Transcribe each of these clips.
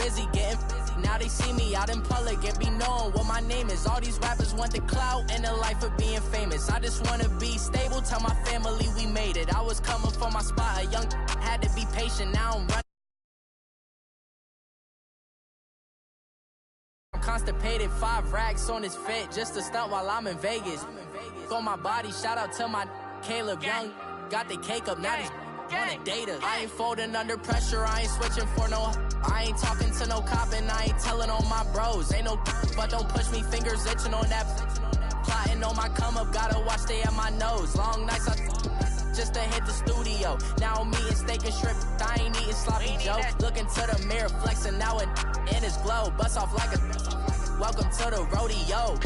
busy getting now they see me out in public and be known what my name is. All these rappers want the clout and the life of being famous. I just want to be stable, tell my family we made it. I was coming for my spot, a young had to be patient, now I'm running. I'm constipated, 5 racks on his fit, just to stunt while I'm in Vegas. On my body, shout out to my Caleb Young, got the cake up, now these wanna date us. I ain't folding under pressure, I ain't switching for no. I ain't talking to no cop and I ain't telling on my bros. Ain't no but don't push me, fingers itching on that. Plotting on my come up, gotta watch stay at my nose. Long nights I just to hit the studio. Now I'm eating steak and shrimp, I ain't eating sloppy Joe. Looking to the mirror, flexing now and in his glow. Bust off like a welcome to the rodeo.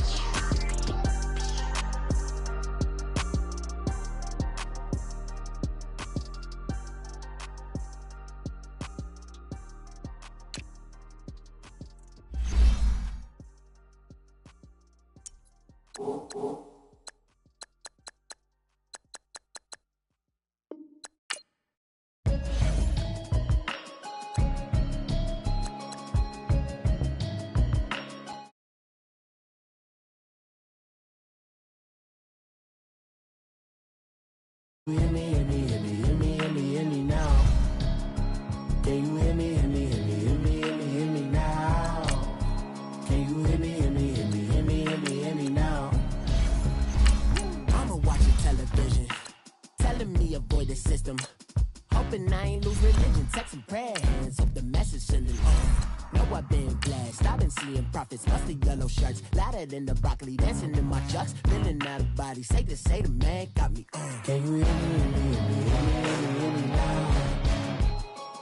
Hear me, hear me, hear me, hear me, hear me, hear me now. Can you hear me, hear me, hear me, hear me, hear me, hear me now? Can you hear me, hear me, hear me, hear me, hear me, hear me now? Mama watching television, telling me avoid the system. Hoping I ain't lose religion, texting prayer hands, hope the message sending on. Know I've been blessed, I've been seeing prophets, mustard yellow shirts, louder than the broccoli, dancing in my chucks, feeling out of body, say the man got me on. Can you hear me, hear me, hear me, hear me, hear me, hear me now?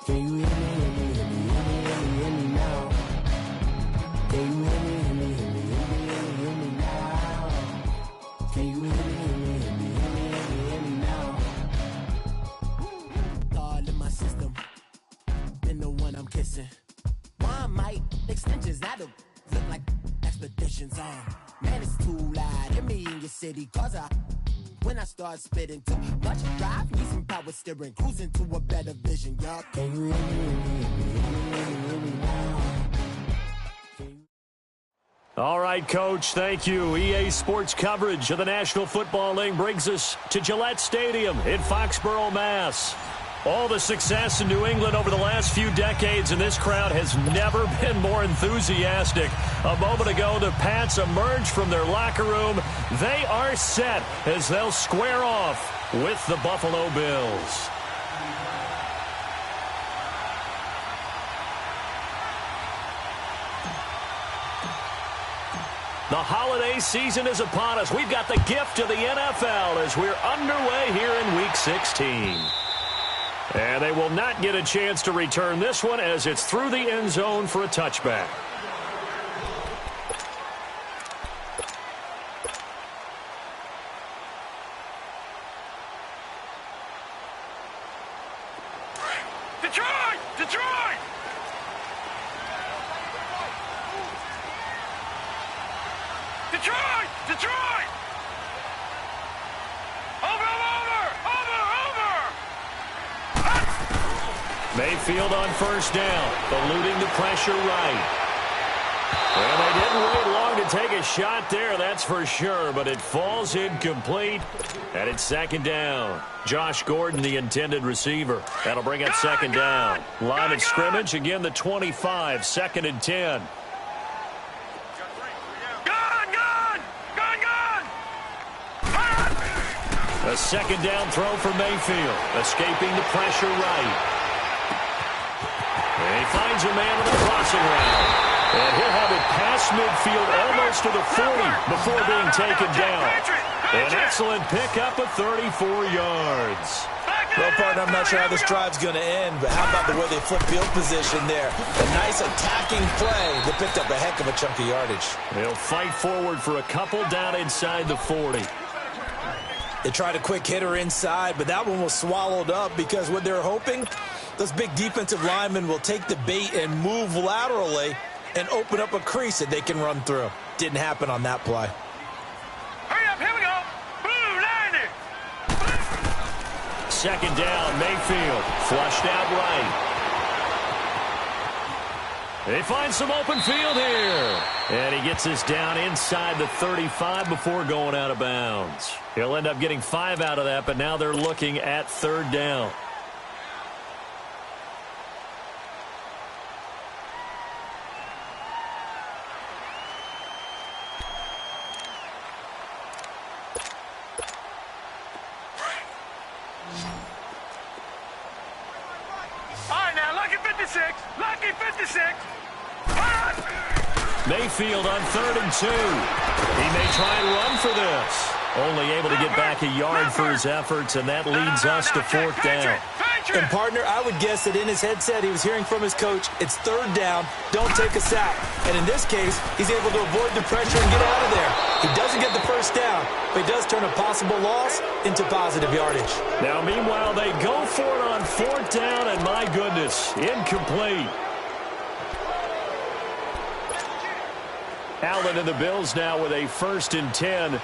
Can you hear me, hear me, hear me, hear me, hear me, hear me now? Can you hear me, hear me, hear me, hear me, hear me, hear me now? Can you hear me, hear me, hear me, hear me, hear me, hear me now? God in my system, been the one I'm kissing. One might extensions that'll look like expeditions on. Man, it's too loud. Hear me in your city, cause when I start spitting too much drive, need some power steering, cruising to a better vision, y'all. Can you hear me, hear me, hear me, hear me now? All right, Coach, thank you. EA Sports coverage of the National Football League brings us to Gillette Stadium in Foxborough, Mass. All the success in New England over the last few decades, and this crowd has never been more enthusiastic. A moment ago, the Pats emerged from their locker room. They are set as they'll square off with the Buffalo Bills. The holiday season is upon us. We've got the gift of the NFL as we're underway here in Week 16. And they will not get a chance to return this one as it's through the end zone for a touchback. Detroit! Detroit! Detroit! Detroit! Over! Mayfield on first down, eluding the pressure right. And they didn't wait long to take a shot there, that's for sure, but it falls incomplete, and it's second down. Josh Gordon, the intended receiver. That'll bring up second down. Line of scrimmage, again the 25, second and 10. A second down throw for Mayfield, escaping the pressure right. And he finds a man with a crossing route. And he'll have it past midfield almost to the 40 before being taken down. An excellent pickup of 34 yards. Well, partner, I'm not sure how this drive's going to end, but how about the way they flip field position there? A nice attacking play. They picked up a heck of a chunk of yardage. They'll fight forward for a couple down inside the 40. They tried a quick hitter inside, but that one was swallowed up because what they're hoping, those big defensive linemen will take the bait and move laterally and open up a crease that they can run through. Didn't happen on that play. Hurry up, here we go. Blue 90. Second down, Mayfield. Flushed out right. They find some open field here. And he gets this down inside the 35 before going out of bounds. He'll end up getting 5 out of that, but now they're looking at third down. Mayfield on 3rd and 2. He may try and run for this. Only able to get back a yard for his efforts, and that leads us to 4th down. And, partner, I would guess that in his headset he was hearing from his coach, it's 3rd down, don't take a sack. And in this case, he's able to avoid the pressure and get out of there. He doesn't get the 1st down, but he does turn a possible loss into positive yardage. Now, meanwhile, they go for it on 4th down, and my goodness, incomplete. Allen and the Bills now with a 1st and 10.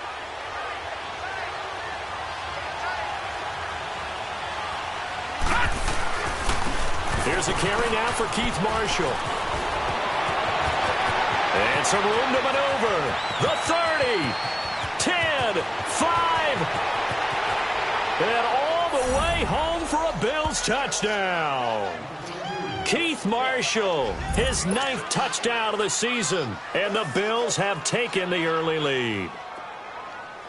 Here's a carry now for Keith Marshall. And some room to maneuver. The 30, 10, 5. And all the way home for a Bills touchdown. Keith Marshall, his 9th touchdown of the season, and the Bills have taken the early lead.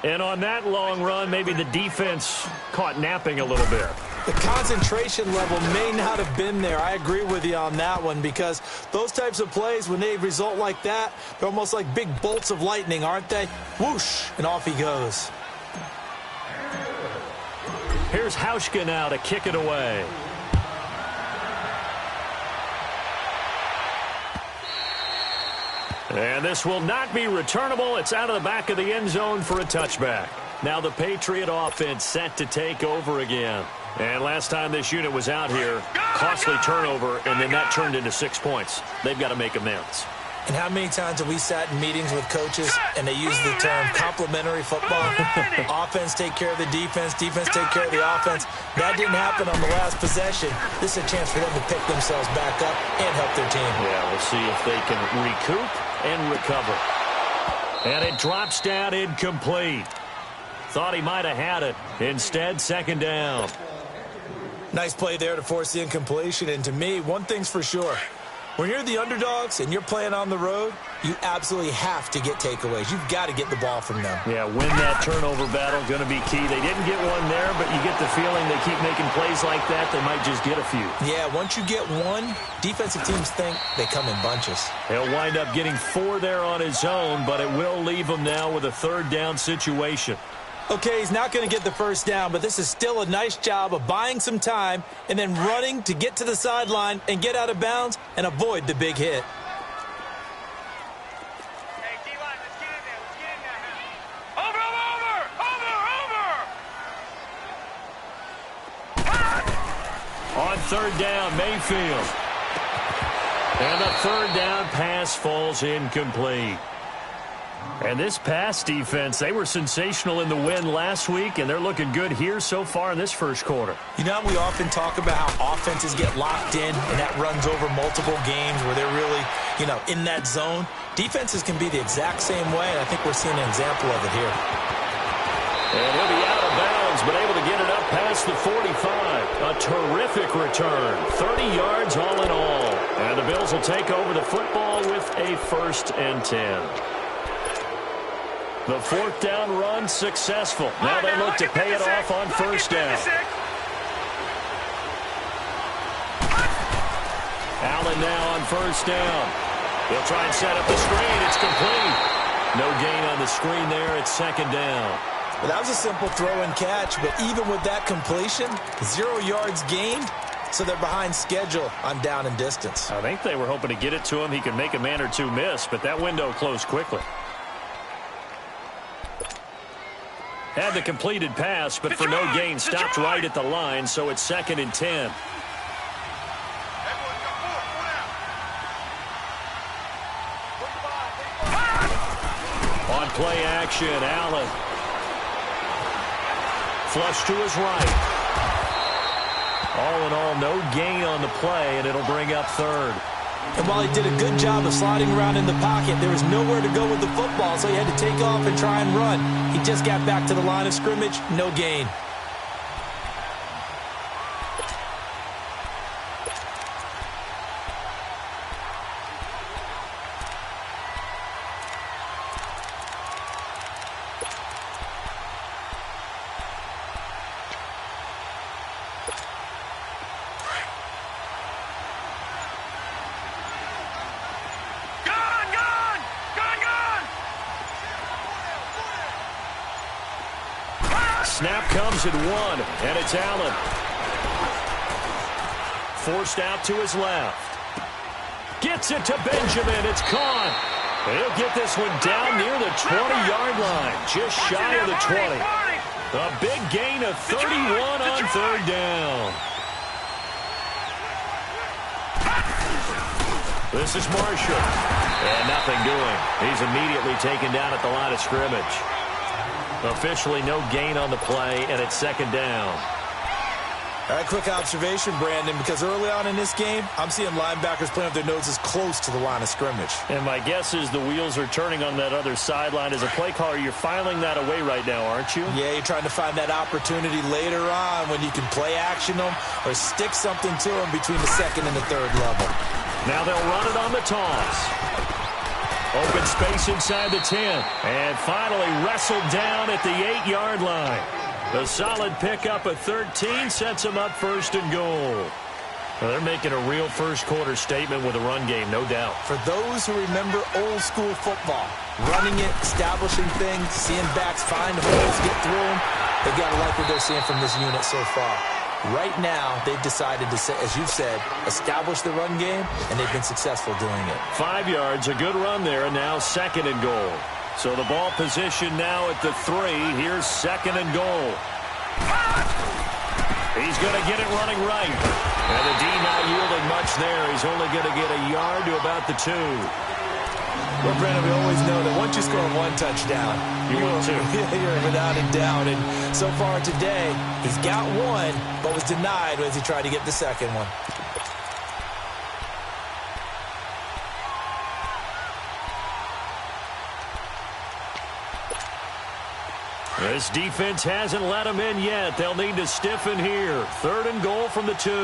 And on that long run, maybe the defense caught napping a little bit. The concentration level may not have been there. I agree with you on that one, because those types of plays, when they result like that, they're almost like big bolts of lightning, aren't they? Whoosh, and off he goes. Here's Hauschka now to kick it away. And this will not be returnable. It's out of the back of the end zone for a touchback. Now the Patriot offense set to take over again. And last time this unit was out here, costly turnover, and then that turned into 6 points. They've got to make amends. And how many times have we sat in meetings with coaches and they use the term complementary football? Offense take care of the defense, defense take care of the offense. That didn't happen on the last possession. This is a chance for them to pick themselves back up and help their team. Yeah, we'll see if they can recoup and recover. And it drops down incomplete. Thought he might have had it. Instead, 2nd down. Nice play there to force the incompletion. And to me, one thing's for sure. When you're the underdogs and you're playing on the road, you absolutely have to get takeaways. You've got to get the ball from them. Yeah, win that turnover battle, going to be key. They didn't get one there, but you get the feeling they keep making plays like that, they might just get a few. Yeah, once you get one, defensive teams think they come in bunches. He'll wind up getting 4 there on his own, but it will leave him now with a 3rd down situation. Okay, he's not going to get the 1st down, but this is still a nice job of buying some time and then running to get to the sideline and get out of bounds and avoid the big hit. Hey, D-line, let's get in there. Let's get in there, man. Over! On 3rd down, Mayfield. And the 3rd down pass falls incomplete. And this pass defense, they were sensational in the win last week, and they're looking good here so far in this 1st quarter. You know, we often talk about how offenses get locked in, and that runs over multiple games where they're really, in that zone. Defenses can be the exact same way, and I think we're seeing an example of it here. And he'll be out of bounds, but able to get it up past the 45. A terrific return. 30 yards all in all. And the Bills will take over the football with a 1st and 10. The 4th down run successful. Now they look to pay it off on 1st down. Allen now on 1st down. He'll try and set up the screen. It's complete. No gain on the screen there. It's 2nd down. Well, that was a simple throw and catch, but even with that completion, 0 yards gained, so they're behind schedule on down and distance. I think they were hoping to get it to him. He could make a man or two miss, but that window closed quickly. Had the completed pass, but for no gain, stopped right at the line, so it's 2nd and 10. On play action, Allen. Flush to his right. All in all, no gain on the play, and it'll bring up 3rd. And while he did a good job of sliding around in the pocket, there was nowhere to go with the football, so he had to take off and try and run. He just got back to the line of scrimmage, no gain. Snap comes at 1, and it's Allen. Forced out to his left. Gets it to Benjamin. It's caught. He'll get this one down near the 20-yard line, just shy of the 20. A big gain of 31 on third down. This is Marshall. And nothing doing. He's immediately taken down at the line of scrimmage. Officially no gain on the play, and it's second down. All right, quick observation, Brandon, because early on in this game, I'm seeing linebackers playing with their noses close to the line of scrimmage. And my guess is the wheels are turning on that other sideline. As a play caller, you're filing that away right now, aren't you? Yeah, you're trying to find that opportunity later on when you can play action them or stick something to them between the second and the third level. Now they'll run it on the toss. Open space inside the 10. And finally wrestled down at the 8-yard line. A solid pickup of 13 sets them up first and goal. Well, they're making a real first-quarter statement with a run game, no doubt. For those who remember old-school football, running it, establishing things, seeing backs find holes, get through them, they've got to like what they're seeing from this unit so far. Right now, they've decided to, as you've said, establish the run game, and they've been successful doing it. 5 yards, a good run there, and now second and goal. So the ball position now at the 3. Here's second and goal. He's going to get it running right. And the D not yielding much there. He's only going to get a yard to about the 2. Well, Brandon, we always know that once you score one touchdown, you're without a doubt. And so far today, he's got one, but was denied as he tried to get the second one. This defense hasn't let him in yet. They'll need to stiffen here. Third and goal from the 2. No.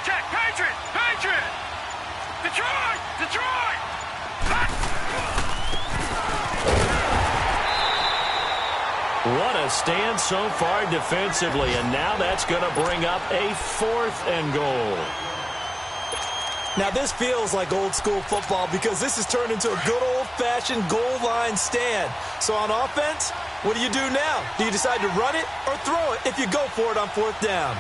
Check. Patriot. Detroit. What a stand so far defensively, and now that's going to bring up a 4th and goal. Now, this feels like old-school football because this has turned into a good old-fashioned goal line stand. So on offense, what do you do now? Do you decide to run it or throw it if you go for it on 4th down?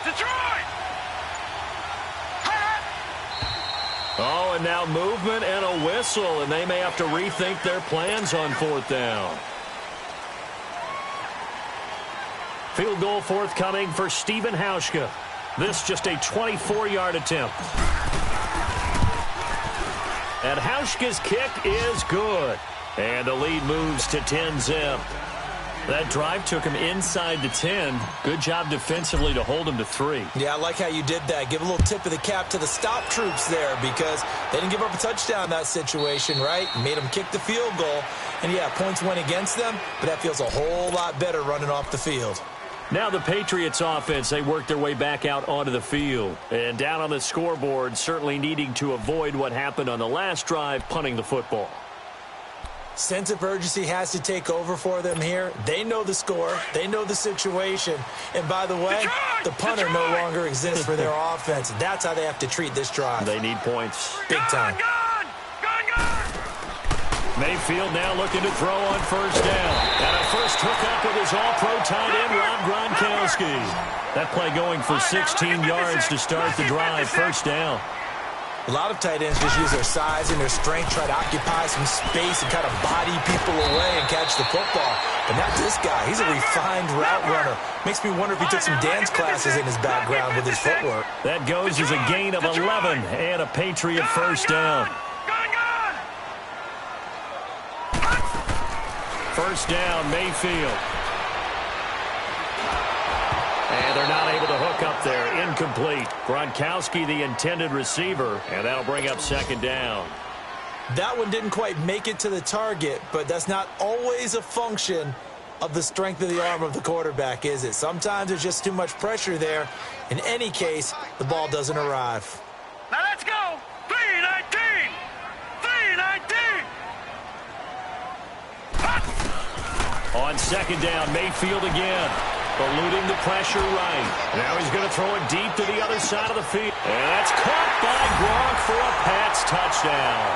Detroit! Oh, and now movement and a whistle, and they may have to rethink their plans on 4th down. Field goal forthcoming for Stephen Hauschka. This just a 24-yard attempt. And Hauschka's kick is good. And the lead moves to 10-zip. That drive took him inside the 10. Good job defensively to hold him to 3. Yeah, I like how you did that. Give a little tip of the cap to the stop troops there because they didn't give up a touchdown in that situation, right? Made them kick the field goal. And, yeah, points went against them, but that feels a whole lot better running off the field. Now the Patriots offense, they work their way back out onto the field. And down on the scoreboard, certainly needing to avoid what happened on the last drive, punting the football. Sense of urgency has to take over for them here. They know the score. They know the situation. And by the way, the punter no longer exists for their offense. That's how they have to treat this drive. They need points. Big time. Mayfield now looking to throw on 1st down. And a first hookup with his all-pro tight end, Rob Gronkowski. That play going for 16 yards to start the drive. 1st down. A lot of tight ends just use their size and their strength, try to occupy some space and kind of body people away and catch the football. But not this guy. He's a refined route runner. Makes me wonder if he took some dance classes in his background with his footwork. That goes as a gain of 11 and a Patriot first down. First down, Mayfield. And they're not able to hook up there. Incomplete. Gronkowski, the intended receiver, and that'll bring up second down. That one didn't quite make it to the target, but that's not always a function of the strength of the arm of the quarterback, is it? Sometimes there's just too much pressure there. In any case, the ball doesn't arrive. Now let's go. 3-19. 3-19. On second down, Mayfield again. Eluding the pressure right. Now he's going to throw it deep to the other side of the field. And that's caught by Gronk for a Pats touchdown.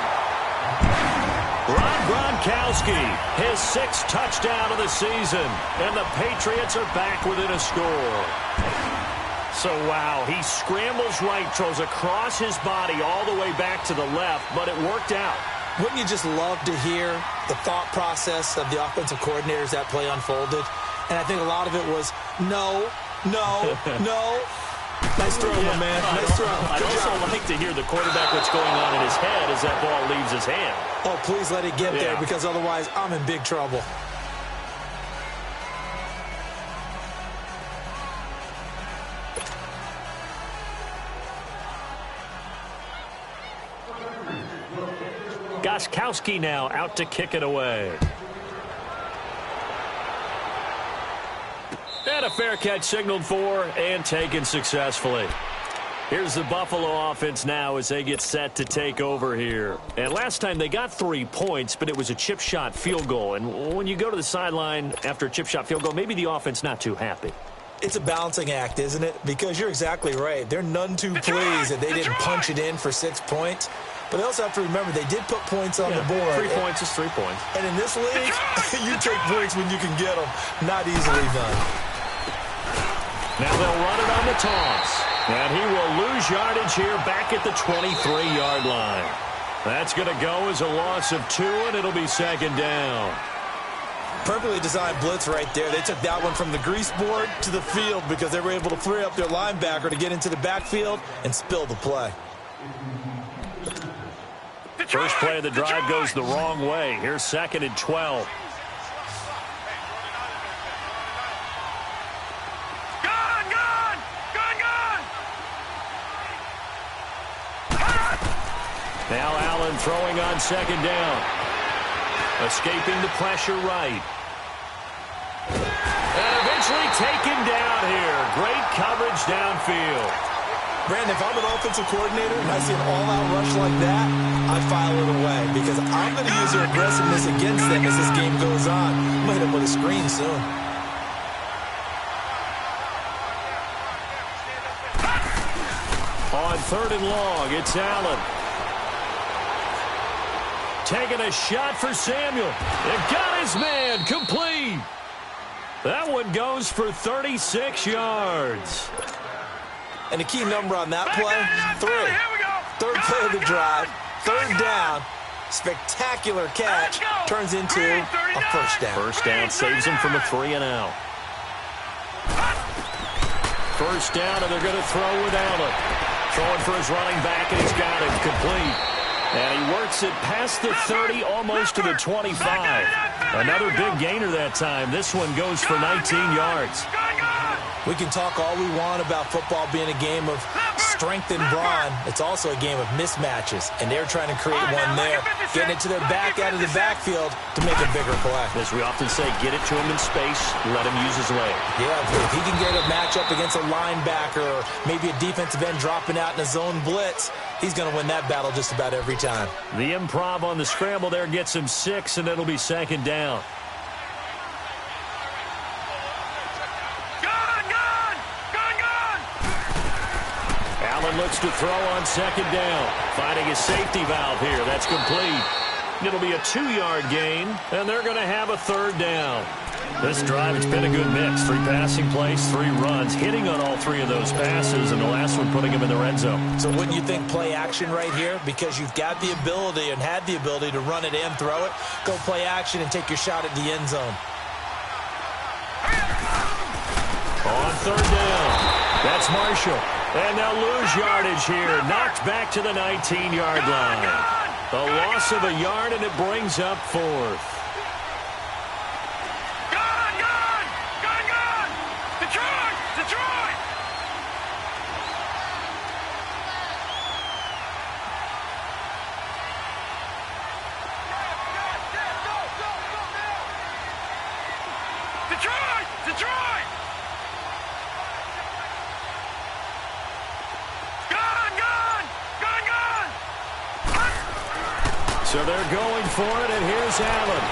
Gronkowski, his 6th touchdown of the season. And the Patriots are back within a score. So, wow, he scrambles right, throws across his body all the way back to the left, but it worked out. Wouldn't you just love to hear the thought process of the offensive coordinators that play unfolded? And I think a lot of it was, no. Nice throw, my man. Nice throw. I'd also like to hear the quarterback what's going on in his head as that ball leaves his hand. Oh, please let it get there, because otherwise I'm in big trouble. Gronkowski now out to kick it away. And a fair catch signaled for and taken successfully. Here's the Buffalo offense now as they get set to take over here. And last time they got 3 points, but it was a chip shot field goal. And when you go to the sideline after a chip shot field goal, maybe the offense not too happy. It's a balancing act, isn't it? Because you're exactly right. They're none too pleased that they didn't punch it in for 6 points. But they also have to remember they did put points on the board. 3 points is 3 points. And in this league, you take points when you can get them. Not easily done. Now they'll run it on the toss. And he will lose yardage here back at the 23-yard line. That's going to go as a loss of 2, and it'll be second down. Perfectly designed blitz right there. They took that one from the grease board to the field because they were able to free up their linebacker to get into the backfield and spill the play. First play of the drive goes the wrong way. Here's 2nd and 12. Now Allen throwing on second down. Escaping the pressure right. And eventually taken down here. Great coverage downfield. Brandon, if I'm an offensive coordinator and I see an all-out rush like that, I file it away because I'm going to use their aggressiveness against them as this game goes on. I'm going to hit them with a screen soon. On 3rd and long, it's Allen. Taking a shot for Samuel. It got his man complete. That one goes for 36 yards. And the key number on that play, 3. Third play of the drive, 3rd down. Spectacular catch turns into a first down. First down saves him from a 3-and-out. First down, and they're going to throw with Allen. Throwing for his running back, and he's got him complete. And he works it past the 30, almost to the 25. Another big gainer that time. This one goes for 19 yards. We can talk all we want about football being a game of strength and brawn. It's also a game of mismatches, and they're trying to create one there, getting it to their back out of the backfield to make a bigger play. As we often say, get it to him in space, let him use his leg. Yeah, if he can get a matchup against a linebacker or maybe a defensive end dropping out in a zone blitz, he's going to win that battle just about every time. The improv on the scramble there gets him 6, and it'll be second down. Allen looks to throw on second down. Finding a safety valve here. That's complete. It'll be a 2-yard gain, and they're going to have a 3rd down. This drive, it's been a good mix. 3 passing plays, 3 runs, hitting on all 3 of those passes, and the last one putting him in the red zone. So wouldn't you think play action right here? Because you've got the ability and had the ability to run it and throw it. Go play action and take your shot at the end zone. On 3rd down, that's Marshall. And they'll lose yardage here. Knocked back to the 19-yard line. A loss of a yard, and it brings up 4th. So they're going for it, and here's Allen.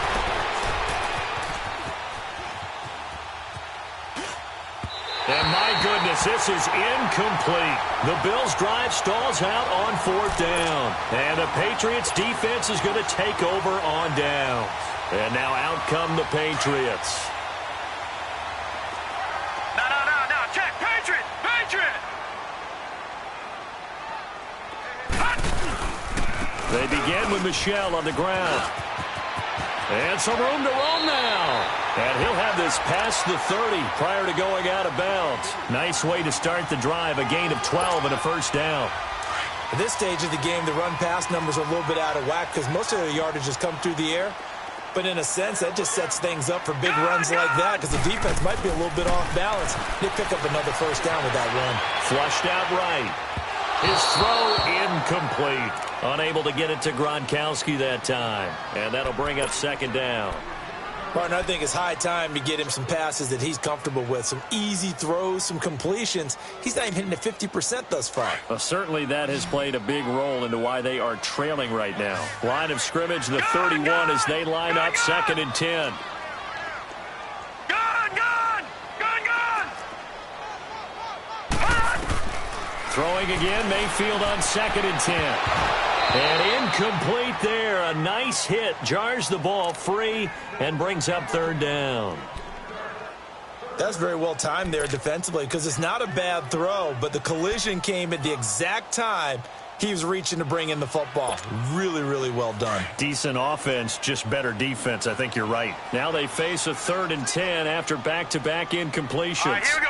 And my goodness, this is incomplete. The Bills' drive stalls out on 4th down. And the Patriots' defense is going to take over on downs. And now out come the Patriots. No. Check. Patriot. They begin with Michel on the ground. And some room to roam now. And he'll have this past the 30 prior to going out of bounds. Nice way to start the drive. A gain of 12 and a 1st down. At this stage of the game, the run-pass numbers are a little bit out of whack because most of the yardage has come through the air. But in a sense, that just sets things up for big runs like that because the defense might be a little bit off balance. They pick up another 1st down with that run. Flushed out right. His throw incomplete. Unable to get it to Gronkowski that time. And that'll bring up 2nd down. Martin, I think it's high time to get him some passes that he's comfortable with. Some easy throws, some completions. He's not even hitting at 50% thus far. Well, certainly that has played a big role into why they are trailing right now. Line of scrimmage, the 31 as they line up 2nd and 10. Throwing again, Mayfield on 2nd and 10. And incomplete there. A nice hit. Jars the ball free and brings up 3rd down. That's very well timed there defensively because it's not a bad throw, but the collision came at the exact time he was reaching to bring in the football. Really, really well done. Decent offense, just better defense. I think you're right. Now they face a 3rd and 10 after back-to-back incompletions. All right, here we go.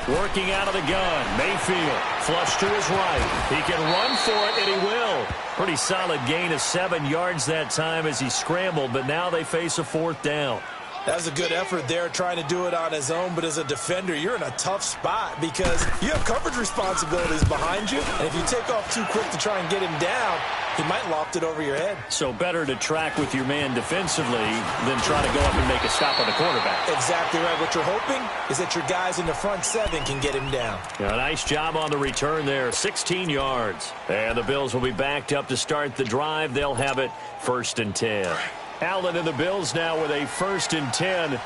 Working out of the gun, Mayfield, flush to his right. He can run for it, and he will. Pretty solid gain of 7 yards that time as he scrambled, but now they face a 4th down. That was a good effort there trying to do it on his own, but as a defender, you're in a tough spot because you have coverage responsibilities behind you, and if you take off too quick to try and get him down, he might loft it over your head. So better to track with your man defensively than try to go up and make a stop on the quarterback. Exactly right. What you're hoping is that your guys in the front 7 can get him down. Yeah, nice job on the return there, 16 yards. And the Bills will be backed up to start the drive. They'll have it 1st and 10. Allen and the Bills now with a 1st and 10.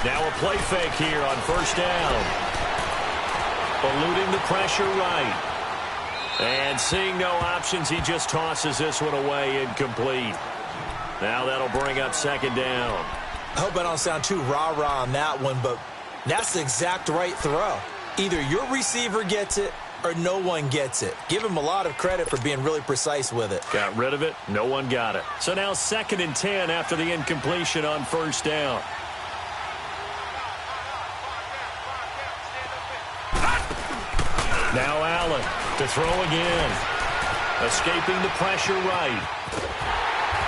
Now a play fake here on 1st down. Eluding the pressure right. And seeing no options, he just tosses this one away, incomplete. Now that'll bring up 2nd down. I hope I don't sound too rah-rah on that one, but that's the exact right throw. Either your receiver gets it or no one gets it. Give him a lot of credit for being really precise with it. Got rid of it. No one got it. So now 2nd and 10 after the incompletion on 1st down. Now Allen to throw again. Escaping the pressure right.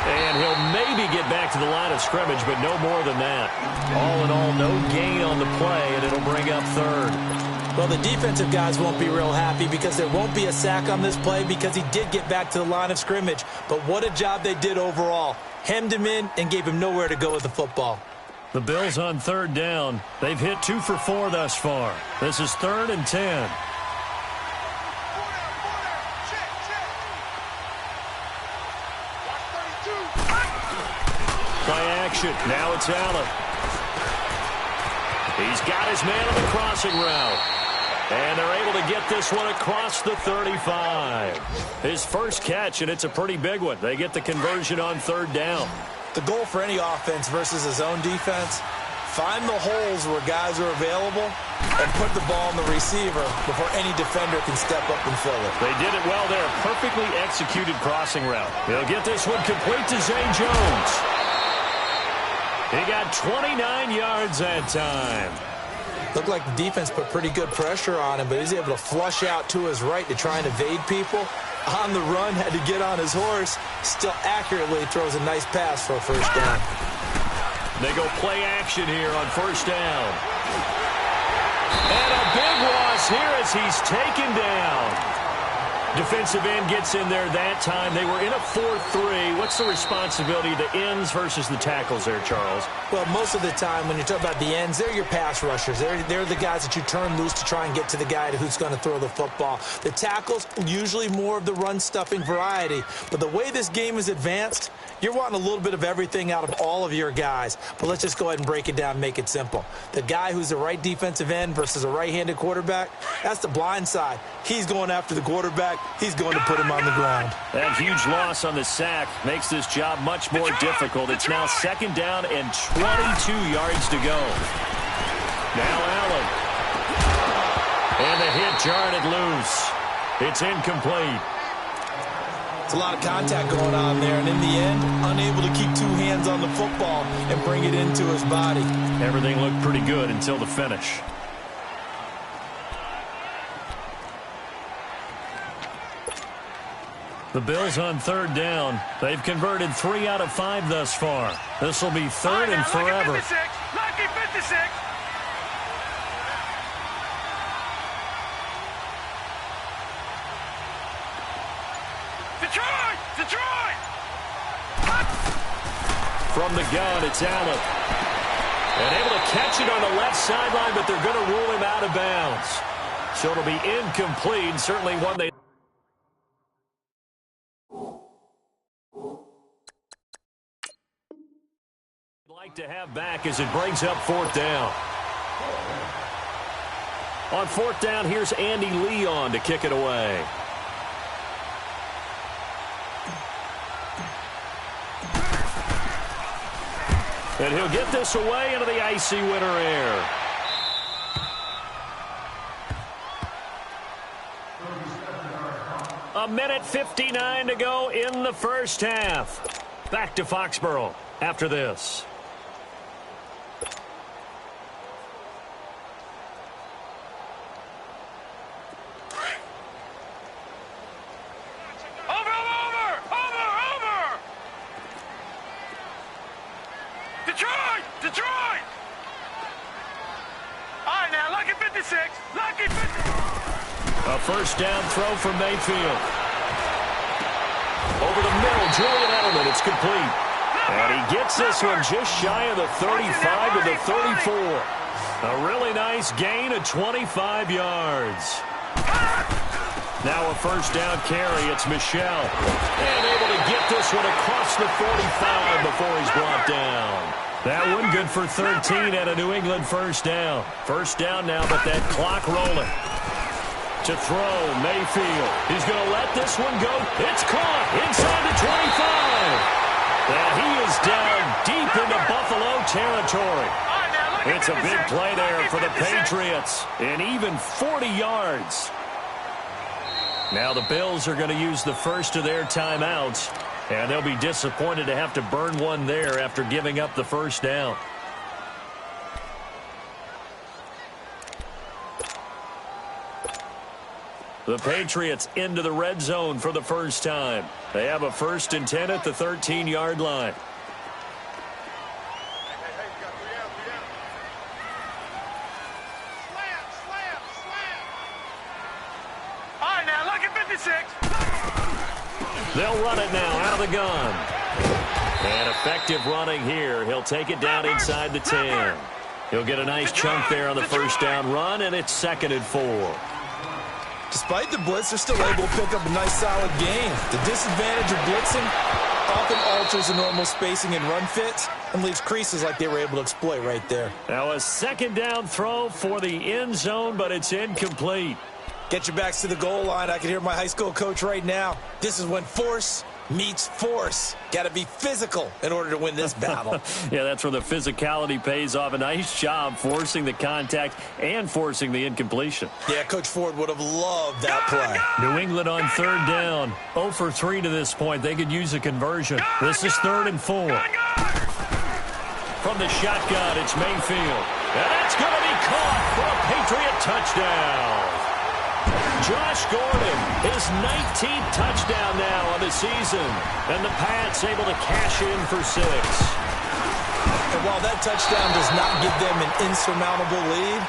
And he'll maybe get back to the line of scrimmage, but no more than that. All in all, no gain on the play, and it'll bring up 3rd. Well, the defensive guys won't be real happy because there won't be a sack on this play because he did get back to the line of scrimmage. But what a job they did overall. Hemmed him in and gave him nowhere to go with the football. The Bills on 3rd down. They've hit 2 for 4 thus far. This is 3rd and 10. Play action. Now it's Allen. He's got his man on the crossing route. And they're able to get this one across the 35. His first catch, and it's a pretty big one. They get the conversion on third down. The goal for any offense versus a zone defense, find the holes where guys are available and put the ball in the receiver before any defender can step up and fill it. They did it well there. Perfectly executed crossing route. He'll get this one complete to Zay Jones. He got 29 yards that time. Looked like the defense put pretty good pressure on him, but he's able to flush out to his right to try and evade people. On the run, had to get on his horse. Still accurately throws a nice pass for a first down. They go play action here on first down. And a big loss here as he's taken down. Defensive end gets in there that time. They were in a 4-3. What's the responsibility of the ends versus the tackles there, Charles? Well, most of the time when you talk about the ends, they're your pass rushers. They're the guys that you turn loose to try and get to the guy who's going to throw the football. The tackles, usually more of the run-stuffing variety. But the way this game is advanced, you're wanting a little bit of everything out of all of your guys. But let's just go ahead and break it down and make it simple. The guy who's the right defensive end versus a right-handed quarterback, that's the blind side. He's going after the quarterback. He's going to put him on the ground. That huge loss on the sack makes this job much more difficult. It's now second down and 22 yards to go. Now Allen. And the hit jarred it loose. It's incomplete. It's a lot of contact going on there, and in the end, unable to keep two hands on the football and bring it into his body. Everything looked pretty good until the finish. The Bills on third down. They've converted 3 out of 5 thus far. This will be third and forever. Lucky 56. Detroit! From the gun, it's Allen. And able to catch it on the left sideline, but they're going to rule him out of bounds. So it'll be incomplete, certainly one they like to have back as it brings up fourth down. On fourth down, here's Andy Leon to kick it away. And he'll get this away into the icy winter air. A minute 59 to go in the first half. Back to Foxborough after this. Detroit! All right, now, lucky 56. Lucky 50. A first down throw from Mayfield. Over the middle, Julian Edelman. It's complete. And he gets this one just shy of the 35 to the 34. A really nice gain of 25 yards. Now a first down carry. It's Michel. And able to get this one across the 45 before he's brought down. That one good for 13 at a New England first down. First down now, but that clock rolling. To throw, Mayfield. He's going to let this one go. It's caught inside the 25. And he is down deep into Buffalo territory. It's a big play there for the Patriots. And even 40 yards. Now the Bills are going to use the first of their timeouts. And they'll be disappointed to have to burn one there after giving up the first down. The Patriots into the red zone for the first time. They have a 1st and 10 at the 13-yard line. All right, now, look at 56. They'll run it now out of the gun. And effective running here. He'll take it down inside the 10. He'll get a nice chunk there on the first down run, and it's 2nd and 4. Despite the blitz, they're still able to pick up a nice solid gain. The disadvantage of blitzing, often alters the normal spacing and run fits and leaves creases like they were able to exploit right there. Now a second down throw for the end zone, but it's incomplete. Get your backs to the goal line. I can hear my high school coach right now. This is when force meets force. Got to be physical in order to win this battle. Yeah, that's where the physicality pays off. A nice job forcing the contact and forcing the incompletion. Yeah, Coach Ford would have loved that play. New England on third down. 0 for 3 to this point. They could use a conversion. This is 3rd and 4. From the shotgun, it's Mayfield. And that's going to be caught for a Patriot touchdown. Josh Gordon, his 19th touchdown now on the season. And the Pats able to cash in for 6. And while that touchdown does not give them an insurmountable lead,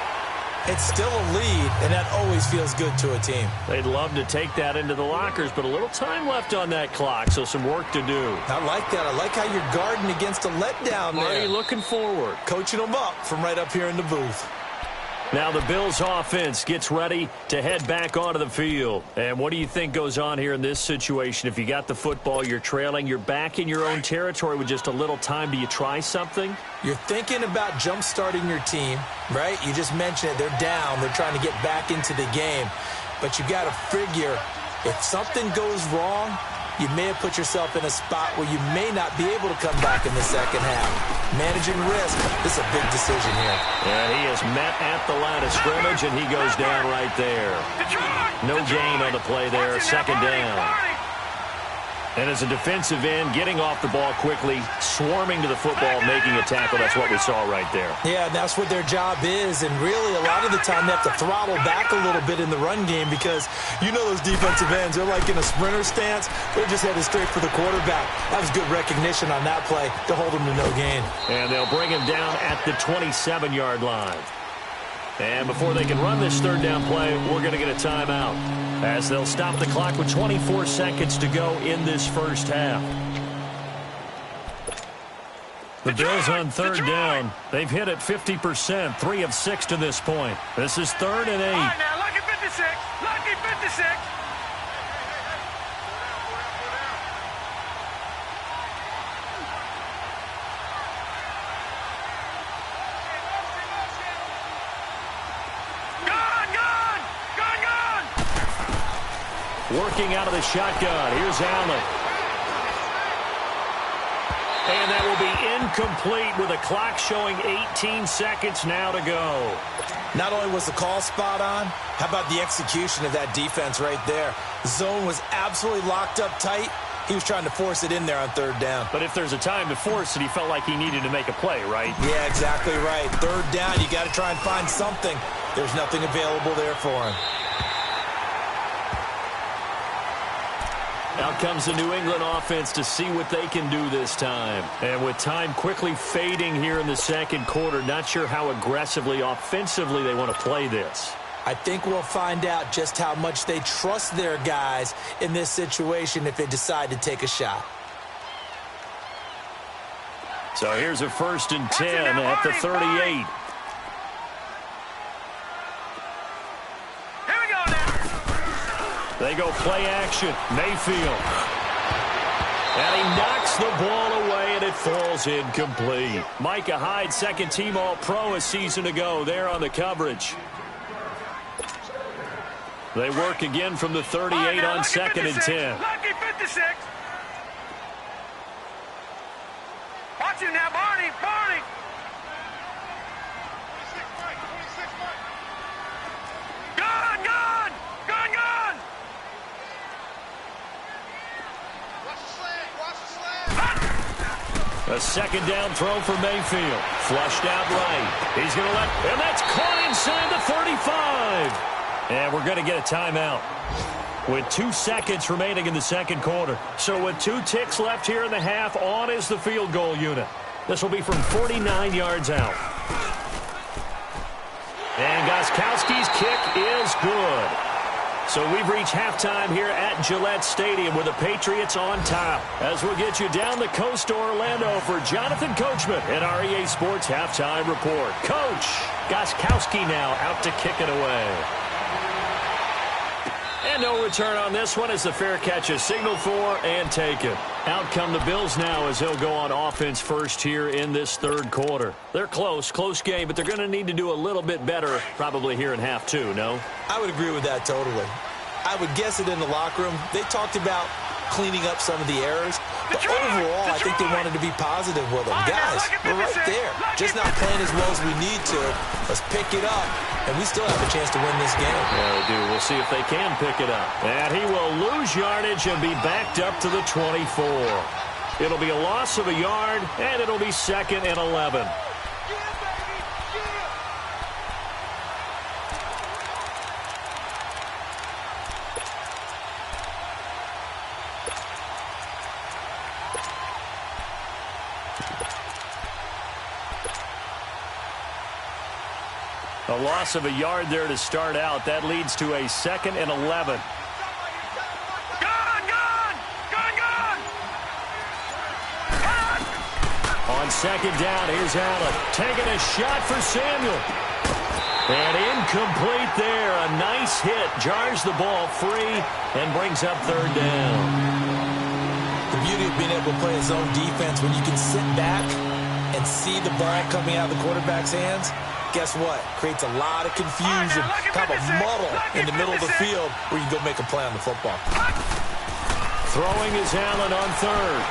it's still a lead, and that always feels good to a team. They'd love to take that into the lockers, but a little time left on that clock, so some work to do. I like that. I like how you're guarding against a letdown there. Marty looking forward. Coaching them up from right up here in the booth. Now the Bills offense gets ready to head back onto the field. And what do you think goes on here in this situation? If you got the football, you're trailing, you're back in your own territory with just a little time. Do you try something? You're thinking about jump-starting your team, right? You just mentioned it. They're down. They're trying to get back into the game. But you got to figure if something goes wrong, you may have put yourself in a spot where you may not be able to come back in the second half. Managing risk, this is a big decision here. And he is met at the line of scrimmage, and he goes down right there. No gain on the play there, second down. And as a defensive end, getting off the ball quickly, swarming to the football, making a tackle, that's what we saw right there. Yeah, that's what their job is, and really a lot of the time they have to throttle back a little bit in the run game because you know those defensive ends, they're like in a sprinter stance. They're just headed straight for the quarterback. That was good recognition on that play to hold him to no gain. And they'll bring him down at the 27-yard line. And before they can run this third down play, we're going to get a timeout as they'll stop the clock with 24 seconds to go in this first half. The Bills on third down. They've hit it 50%, 3 of 6 to this point. This is 3rd and 8. All right, now, lucky 56. Lucky 56. Working out of the shotgun. Here's Allen. And that will be incomplete with the clock showing 18 seconds now to go. Not only was the call spot on, how about the execution of that defense right there? The zone was absolutely locked up tight. He was trying to force it in there on third down. But if there's a time to force it, he felt like he needed to make a play, right? Yeah, exactly right. Third down, you got to try and find something. There's nothing available there for him. Out comes the New England offense to see what they can do this time. And with time quickly fading here in the second quarter, not sure how aggressively, offensively they want to play this. I think we'll find out just how much they trust their guys in this situation if they decide to take a shot. So here's a 1st and 10 at the 38. They go play action. Mayfield. And he knocks the ball away, and it falls incomplete. Micah Hyde, second-team All-Pro a season ago, there on the coverage. They work again from the 38 on 2nd and 10. Lucky 56. Watch him now, Barney. Barney. Gone, gone. Gone, gone. A second down throw for Mayfield. Flushed out right. He's going to let, and that's caught inside the 35. And we're going to get a timeout with 2 seconds remaining in the second quarter. So with 2 ticks left here in the half, on is the field goal unit. This will be from 49 yards out. And Gostkowski's kick is good. So we've reached halftime here at Gillette Stadium with the Patriots on top. As we'll get you down the coast to Orlando for Jonathan Coachman and our EA Sports Halftime Report. Coach, Gostkowski now out to kick it away. And no return on this one as the fair catch is signaled for and taken. Out come the Bills now as they'll go on offense first here in this third quarter. They're close game, but they're going to need to do a little bit better probably here in half two, no? I would agree with that totally. I would guess it in the locker room. They talked about cleaning up some of the errors, but overall, I think they wanted to be positive with them. Guys, we're right there. Just not playing as well as we need to. Let's pick it up, and we still have a chance to win this game. Yeah, we do. We'll see if they can pick it up. And he will lose yardage and be backed up to the 24. It'll be a loss of a yard, and it'll be 2nd and 11. A loss of a yard there to start out. That leads to a 2nd and 11. On 2nd down, here's Allen. Taking a shot for Samuel. And incomplete there. A nice hit. Jars the ball free and brings up 3rd down. The beauty of being able to play a zone defense when you can sit back and see the ball coming out of the quarterback's hands. Guess what? Creates a lot of confusion, kind of a muddle in the middle of the field where you go make a play on the football. Throwing is Allen on 3rd.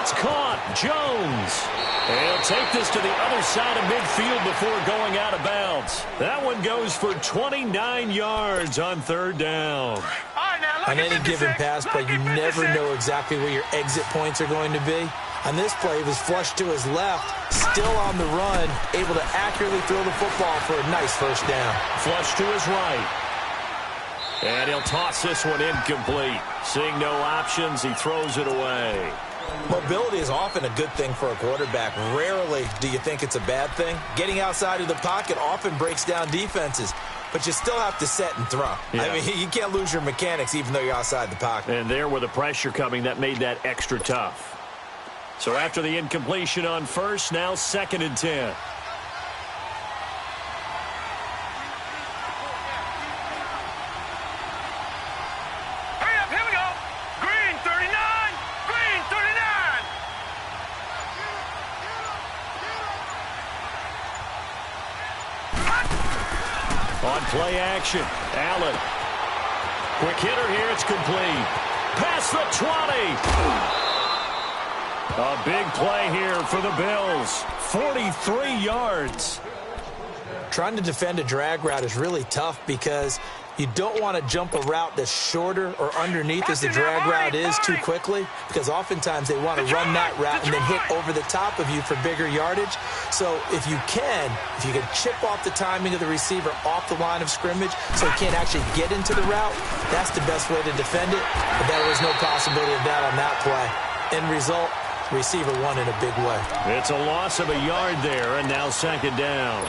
It's caught. Jones. And he'll take this to the other side of midfield before going out of bounds. That one goes for 29 yards on 3rd down. On any given pass play, you never know exactly where your exit points are going to be. On this play, he was flushed to his left, still on the run, able to accurately throw the football for a nice 1st down. Flush to his right. And he'll toss this one incomplete. Seeing no options, he throws it away. Mobility is often a good thing for a quarterback. Rarely do you think it's a bad thing. Getting outside of the pocket often breaks down defenses. But you still have to set and throw. Yeah. I mean, you can't lose your mechanics even though you're outside the pocket. And there with the pressure coming, that made that extra tough. So after the incompletion on 1st, now 2nd and 10. Hurry up, here we go. Green 39, green 39. On play action, Allen. Quick hitter here, it's complete. Past the 20. A big play here for the Bills. 43 yards. Trying to defend a drag route is really tough because you don't want to jump a route that's shorter or underneath as the drag route is too quickly, because oftentimes they want to run that route and then hit over the top of you for bigger yardage. So if you can chip off the timing of the receiver off the line of scrimmage so he can't actually get into the route, that's the best way to defend it. But there was no possibility of that on that play. End result, receiver won in a big way. It's a loss of a yard there, and now 2nd down.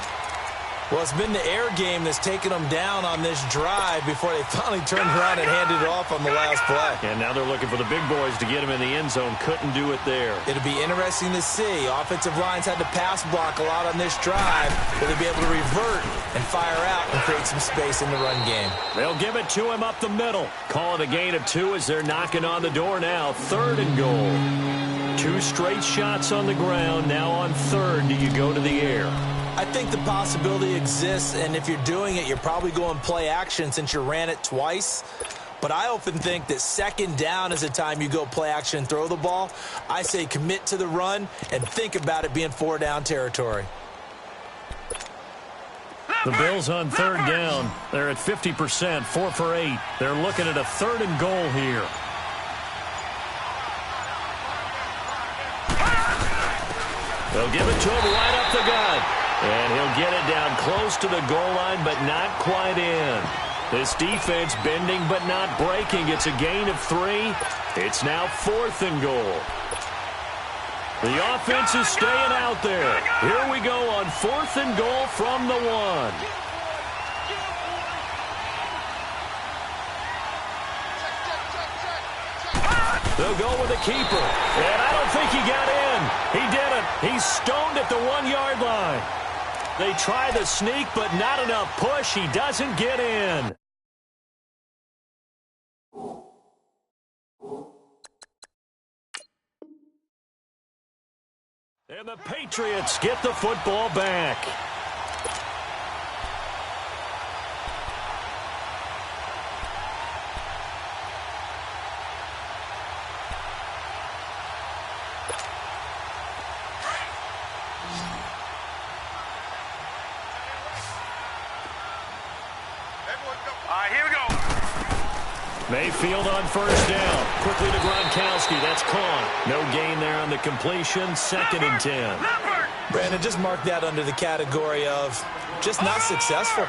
Well, it's been the air game that's taken them down on this drive before they finally turned around and handed it off on the last play. And now they're looking for the big boys to get him in the end zone. Couldn't do it there. It'll be interesting to see. Offensive lines had to pass block a lot on this drive. Will they be able to revert and fire out and create some space in the run game? They'll give it to him up the middle. Call it a gain of 2 as they're knocking on the door now. 3rd and goal. 2 straight shots on the ground. Now on 3rd, do you go to the air? I think the possibility exists, and if you're doing it, you're probably going play action since you ran it twice. But I often think that 2nd down is the time you go play action and throw the ball. I say commit to the run and think about it being 4 down territory. The Bills on 3rd down. They're at 50%, 4 for 8. They're looking at a 3rd and goal here. They'll give it to him right up the gut. And he'll get it down close to the goal line, but not quite in. This defense bending but not breaking. It's a gain of 3. It's now 4th and goal. The offense is staying out there. Here we go on 4th and goal from the 1. They'll go with a keeper. And I don't think he got in. He didn't. He's stoned at the 1-yard line. They try the sneak, but not enough push. He doesn't get in. And the Patriots get the football back. Here we go. Mayfield on first down. Quickly to Gronkowski. That's caught. No gain there on the completion. 2nd and 10. Brandon, just mark that under the category of just not successful.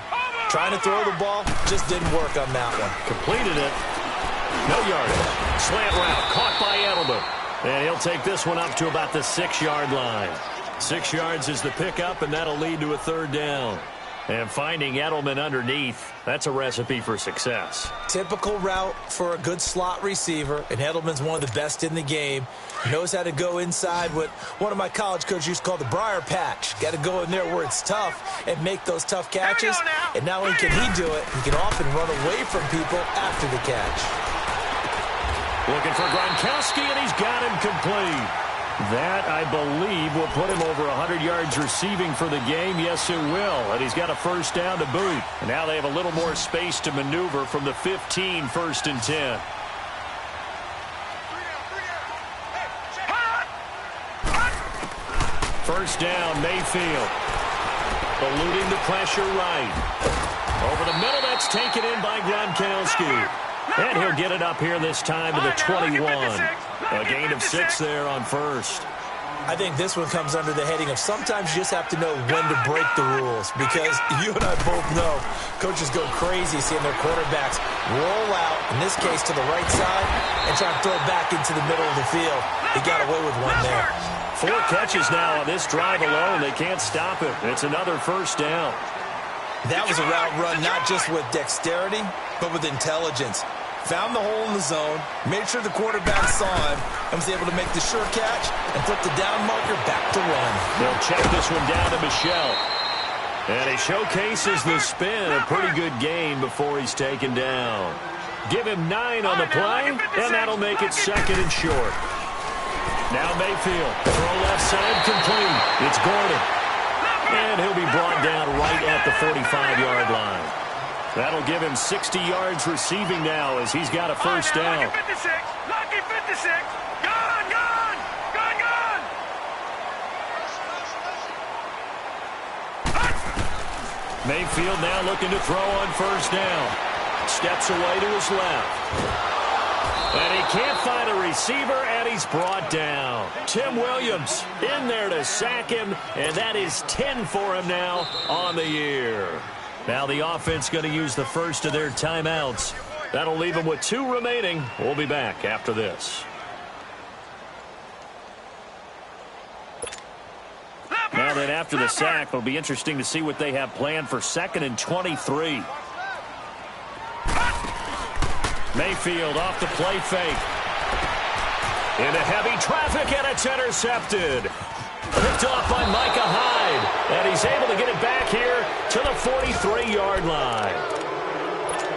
Trying to throw the ball, just didn't work on that one. Completed it. No yardage. Slant route. Caught by Edelman. And he'll take this one up to about the 6-yard line. 6 yards is the pickup, and that'll lead to a 3rd down. And finding Edelman underneath, that's a recipe for success. Typical route for a good slot receiver, and Edelman's one of the best in the game. Knows how to go inside what one of my college coaches used to call the briar patch. Got to go in there where it's tough and make those tough catches. And not only can he do it, he can often run away from people after the catch. Looking for Gronkowski, and he's got him complete. That, I believe, will put him over 100 yards receiving for the game. Yes, it will. And he's got a 1st down to boot. And now they have a little more space to maneuver from the 15, 1st and 10. First down, Mayfield. Eluding the pressure right. Over the middle, that's taken in by Gronkowski. And he'll get it up here this time to the 21. A gain of 6 there on first. I think this one comes under the heading of sometimes you just have to know when to break the rules, because you and I both know coaches go crazy seeing their quarterbacks roll out, in this case to the right side, and try to throw it back into the middle of the field. He got away with one there. 4 catches now on this drive alone. They can't stop it. It's another 1st down. That was a route run not just with dexterity, but with intelligence. Found the hole in the zone, made sure the quarterback saw him, and was able to make the sure catch and flip the down marker back to run. They'll check this one down to Michel. And he showcases the spin. A pretty good gain before he's taken down. Give him 9 on the play, and that'll make it 2nd and short. Now Mayfield, throw left side complete. It's Gordon. And he'll be brought down right at the 45-yard line. That'll give him 60 yards receiving now as he's got a 1st down. Lucky 56. Lucky 56. Gone, gone. Gone, gone. Mayfield now looking to throw on 1st down. Steps away to his left. And he can't find a receiver, and he's brought down. Tim Williams in there to sack him, and that is 10 for him now on the year. Now the offense going to use the first of their timeouts. That'll leave them with 2 remaining. We'll be back after this. Now that after the sack, it'll be interesting to see what they have planned for 2nd and 23. Mayfield off the play fake. Into heavy traffic, and it's intercepted. Picked off by Micah Hyde, and he's able to get it back here to the 43-yard line.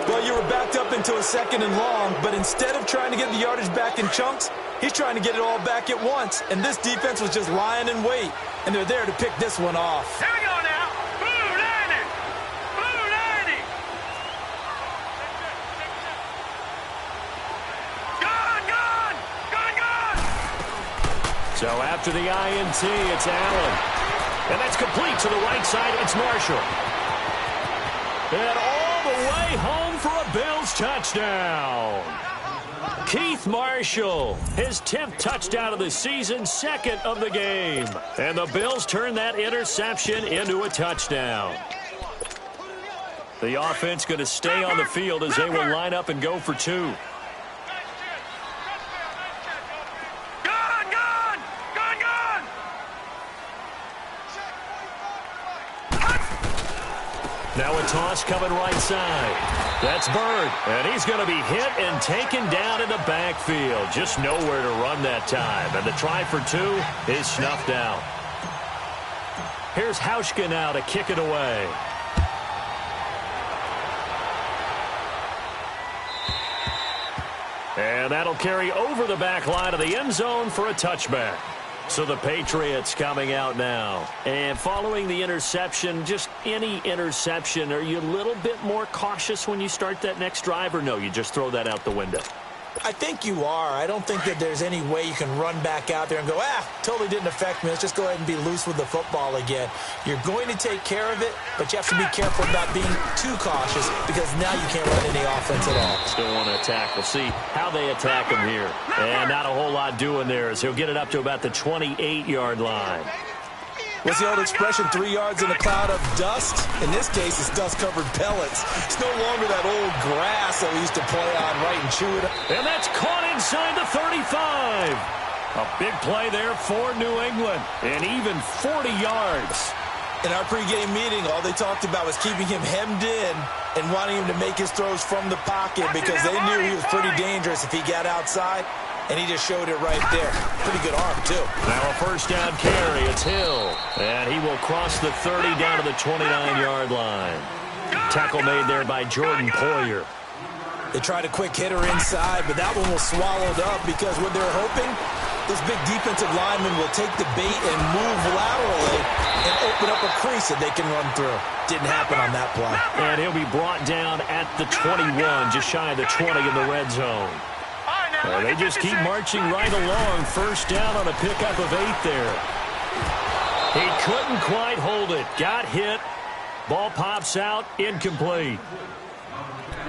Well, you were backed up into a 2nd and long, but instead of trying to get the yardage back in chunks, he's trying to get it all back at once, and this defense was just lying in wait, and they're there to pick this one off. Here we go now. Blue 90. Blue 90. Gone, gone. Gone, gone. So after the INT, it's Allen. And that's complete to the right side. It's Marshall. And all the way home for a Bills touchdown. Keith Marshall, his 10th touchdown of the season, 2nd of the game. And the Bills turn that interception into a touchdown. The offense going to stay on the field as they will line up and go for 2. Now a toss coming right side. That's Bird, and he's going to be hit and taken down in the backfield. Just nowhere to run that time, and the try for 2 is snuffed out. Here's Hauschka now to kick it away. And that'll carry over the back line of the end zone for a touchback. So the Patriots coming out now. And following the interception, just any interception, are you a little bit more cautious when you start that next drive, or no, you just throw that out the window? I think you are. I don't think that there's any way you can run back out there and go, totally didn't affect me. Let's just go ahead and be loose with the football again. You're going to take care of it, but you have to be careful about being too cautious because now you can't run any offense at all. Still want to attack. We'll see how they attack him here. And not a whole lot doing there as he'll get it up to about the 28-yard line. What's the old expression, 3 yards in a cloud of dust? In this case, it's dust-covered pellets. It's no longer that old grass that we used to play on, right, and chew it up. And that's caught inside the 35. A big play there for New England, and even 40 yards. In our pregame meeting, all they talked about was keeping him hemmed in and wanting him to make his throws from the pocket because they knew he was pretty dangerous if he got outside. And he just showed it right there. Pretty good arm, too. Now a first down carry. It's Hill. And he will cross the 30 down to the 29-yard line. Tackle made there by Jordan Poyer. They tried a quick hitter inside, but that one was swallowed up because what they're hoping, this big defensive lineman will take the bait and move laterally and open up a crease that they can run through. Didn't happen on that play. And he'll be brought down at the 21, just shy of the 20 in the red zone. Well, they just keep marching right along. First down on a pickup of 8 there. He couldn't quite hold it. Got hit. Ball pops out. Incomplete.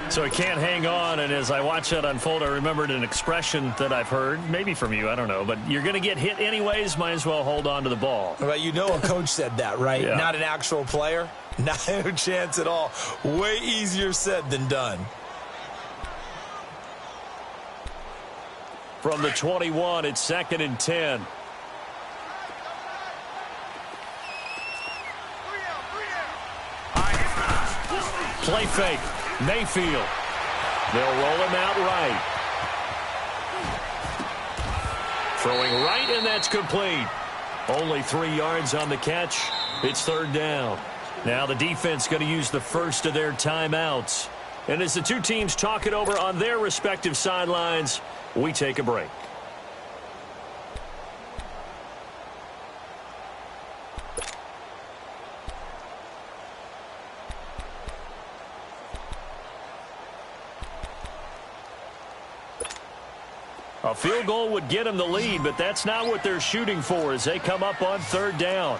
So he can't hang on, and as I watch that unfold, I remembered an expression that I've heard, maybe from you, I don't know, but you're going to get hit anyways, might as well hold on to the ball. Well, you know a coach said that, right? Yeah. Not an actual player. Not a chance at all. Way easier said than done. From the 21, it's 2nd and 10. Play fake. Mayfield. They'll roll him out right. Throwing right, and that's complete. Only 3 yards on the catch. It's 3rd down. Now the defense going to use the first of their timeouts. And as the two teams talk it over on their respective sidelines, we take a break. A field goal would get them the lead, but that's not what they're shooting for as they come up on 3rd down.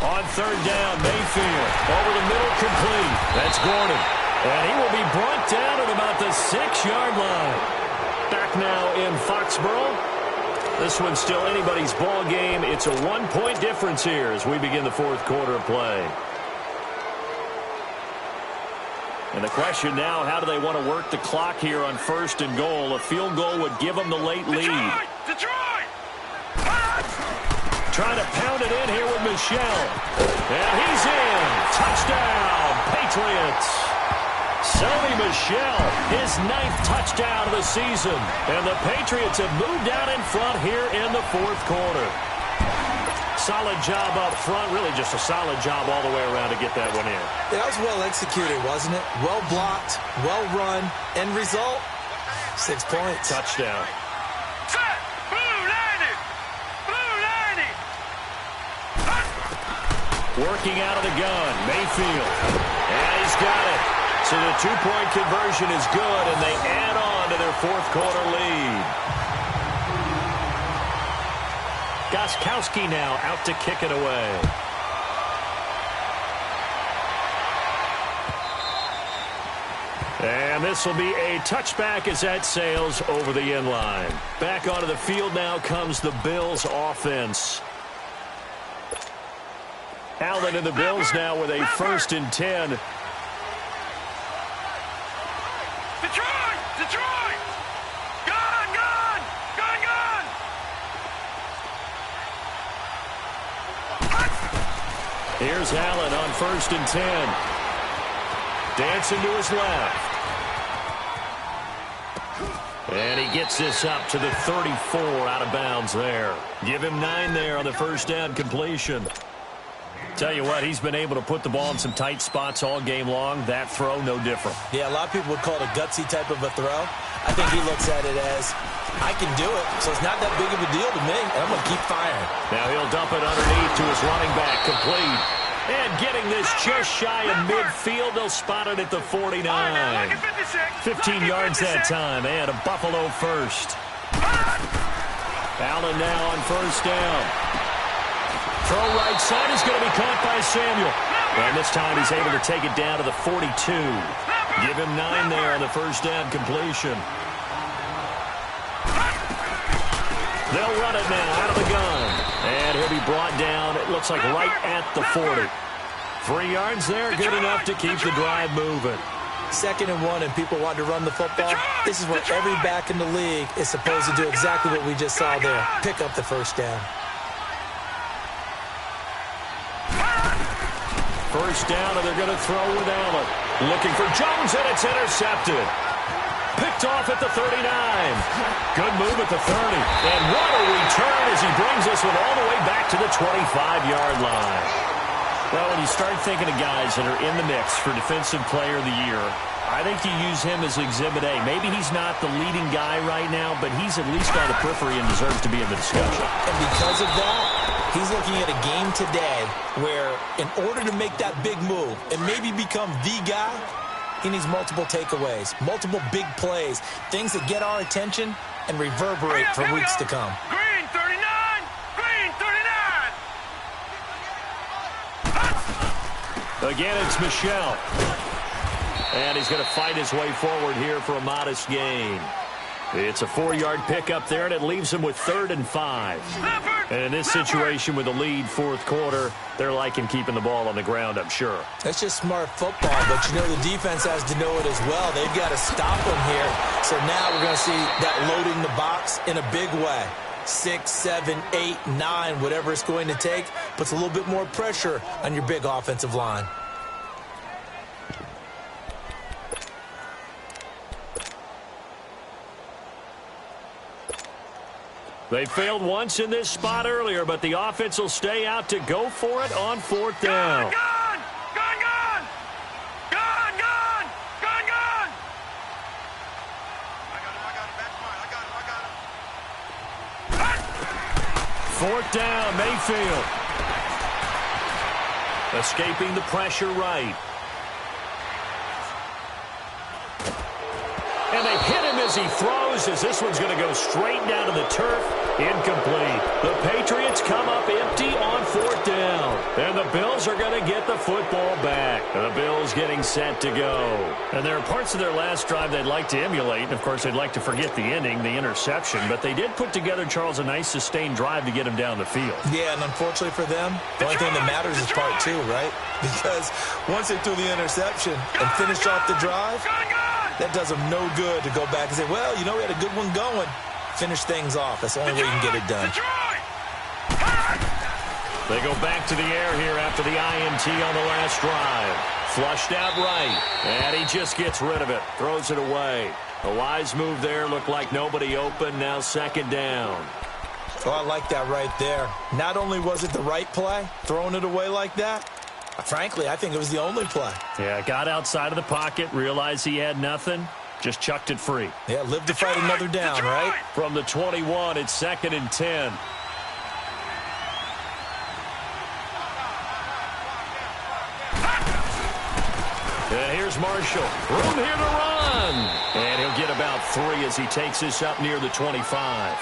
On 3rd down, Mayfield. Over the middle, complete. That's Gordon. And he will be brought down at about the 6-yard line. Back now in Foxborough. This one's still anybody's ball game. It's a 1-point difference here as we begin the 4th quarter of play. And the question now, how do they want to work the clock here on 1st and goal? A field goal would give them the late lead. Detroit! Trying to pound it in here with Michel. And he's in. Touchdown, Patriots. Sony Michel, his 9th touchdown of the season. And the Patriots have moved out in front here in the 4th quarter. Solid job up front. Really just a solid job all the way around to get that one in. That was well executed, wasn't it? Well blocked, well run. End result, 6 points. Touchdown. Set! Blue 90! Blue 90! Working out of the gun, Mayfield. And he's got it. So the 2-point conversion is good, and they add on to their 4th quarter lead. Gostkowski now out to kick it away. And this will be a touchback as that sails over the end line. Back onto the field now comes the Bills offense. Allen and the Bills now with a 1st and 10. Detroit! Detroit! Gun! Gun! Gun! Gun! Here's Allen on 1st and 10. Dancing to his left. And he gets this up to the 34 out of bounds there. Give him 9 there on the first down completion. Tell you what, he's been able to put the ball in some tight spots all game long. That throw, no different. Yeah, a lot of people would call it a gutsy type of a throw. I think he looks at it as, I can do it, so it's not that big of a deal to me, and I'm going to keep firing. Now he'll dump it underneath to his running back, complete. And getting this just shy of midfield, they'll spot it at the 49. 15 yards that time, and a Buffalo first. Allen now on first down. Throw right side is going to be caught by Samuel. And this time he's able to take it down to the 42. Give him 9 there on the first down completion. They'll run it now out of the gun. And he'll be brought down, it looks like right at the 40. 3 yards there, good enough to keep the drive moving. 2nd and 1, and people want to run the football. This is what every back in the league is supposed to do, exactly what we just saw there. Pick up the first down. First down, and they're going to throw with Allen. Looking for Jones, and it's intercepted. Picked off at the 39. Good move at the 30. And what a return as he brings this one all the way back to the 25-yard line. Well, when you start thinking of guys that are in the mix for Defensive Player of the Year, I think you use him as Exhibit A. Maybe he's not the leading guy right now, but he's at least on the periphery and deserves to be in the discussion. And because of that, he's looking at a game today where in order to make that big move and maybe become the guy, he needs multiple takeaways, multiple big plays, things that get our attention and reverberate for weeks to come. Green 39! Green 39! Again, it's Michel. And he's going to fight his way forward here for a modest gain. It's a 4-yard pickup there, and it leaves him with 3rd and 5. And in this situation with the lead 4th quarter, they're liking keeping the ball on the ground, I'm sure. That's just smart football, but you know the defense has to know it as well. They've got to stop him here. So now we're going to see that loading the box in a big way. 6, 7, 8, 9, whatever it's going to take, puts a little bit more pressure on your big offensive line. They failed once in this spot earlier, but the offense will stay out to go for it on 4th down. Gone! Gone! Gone! Gone! Gone! Gone! Gone! I got it. 4th down, Mayfield. Escaping the pressure right. And they hit him as he throws, as this one's going to go straight down to the turf. Incomplete. The Patriots come up empty on 4th down. And the Bills are going to get the football back. And the Bills getting set to go. And there are parts of their last drive they'd like to emulate. And, of course, they'd like to forget the ending, the interception. But they did put together, Charles, a nice sustained drive to get him down the field. Yeah, and unfortunately for them, the only thing that matters is part 2, right? Because once they threw the interception and finished off the drive, that does them no good to go back and say, well, you know, we had a good one going. Finish things off. That's the only way you can get it done. They go back to the air here after the INT on the last drive. Flushed out right, and he just gets rid of it. Throws it away. A wise move there. Looked like nobody open. Now 2nd down. Oh, I like that right there. Not only was it the right play, throwing it away like that, frankly, I think it was the only play. Yeah, got outside of the pocket, realized he had nothing, just chucked it free. Yeah, live to fight another down, right? From the 21, it's 2nd and 10. And here's Marshall. Room here to run. And he'll get about 3 as he takes this up near the 25.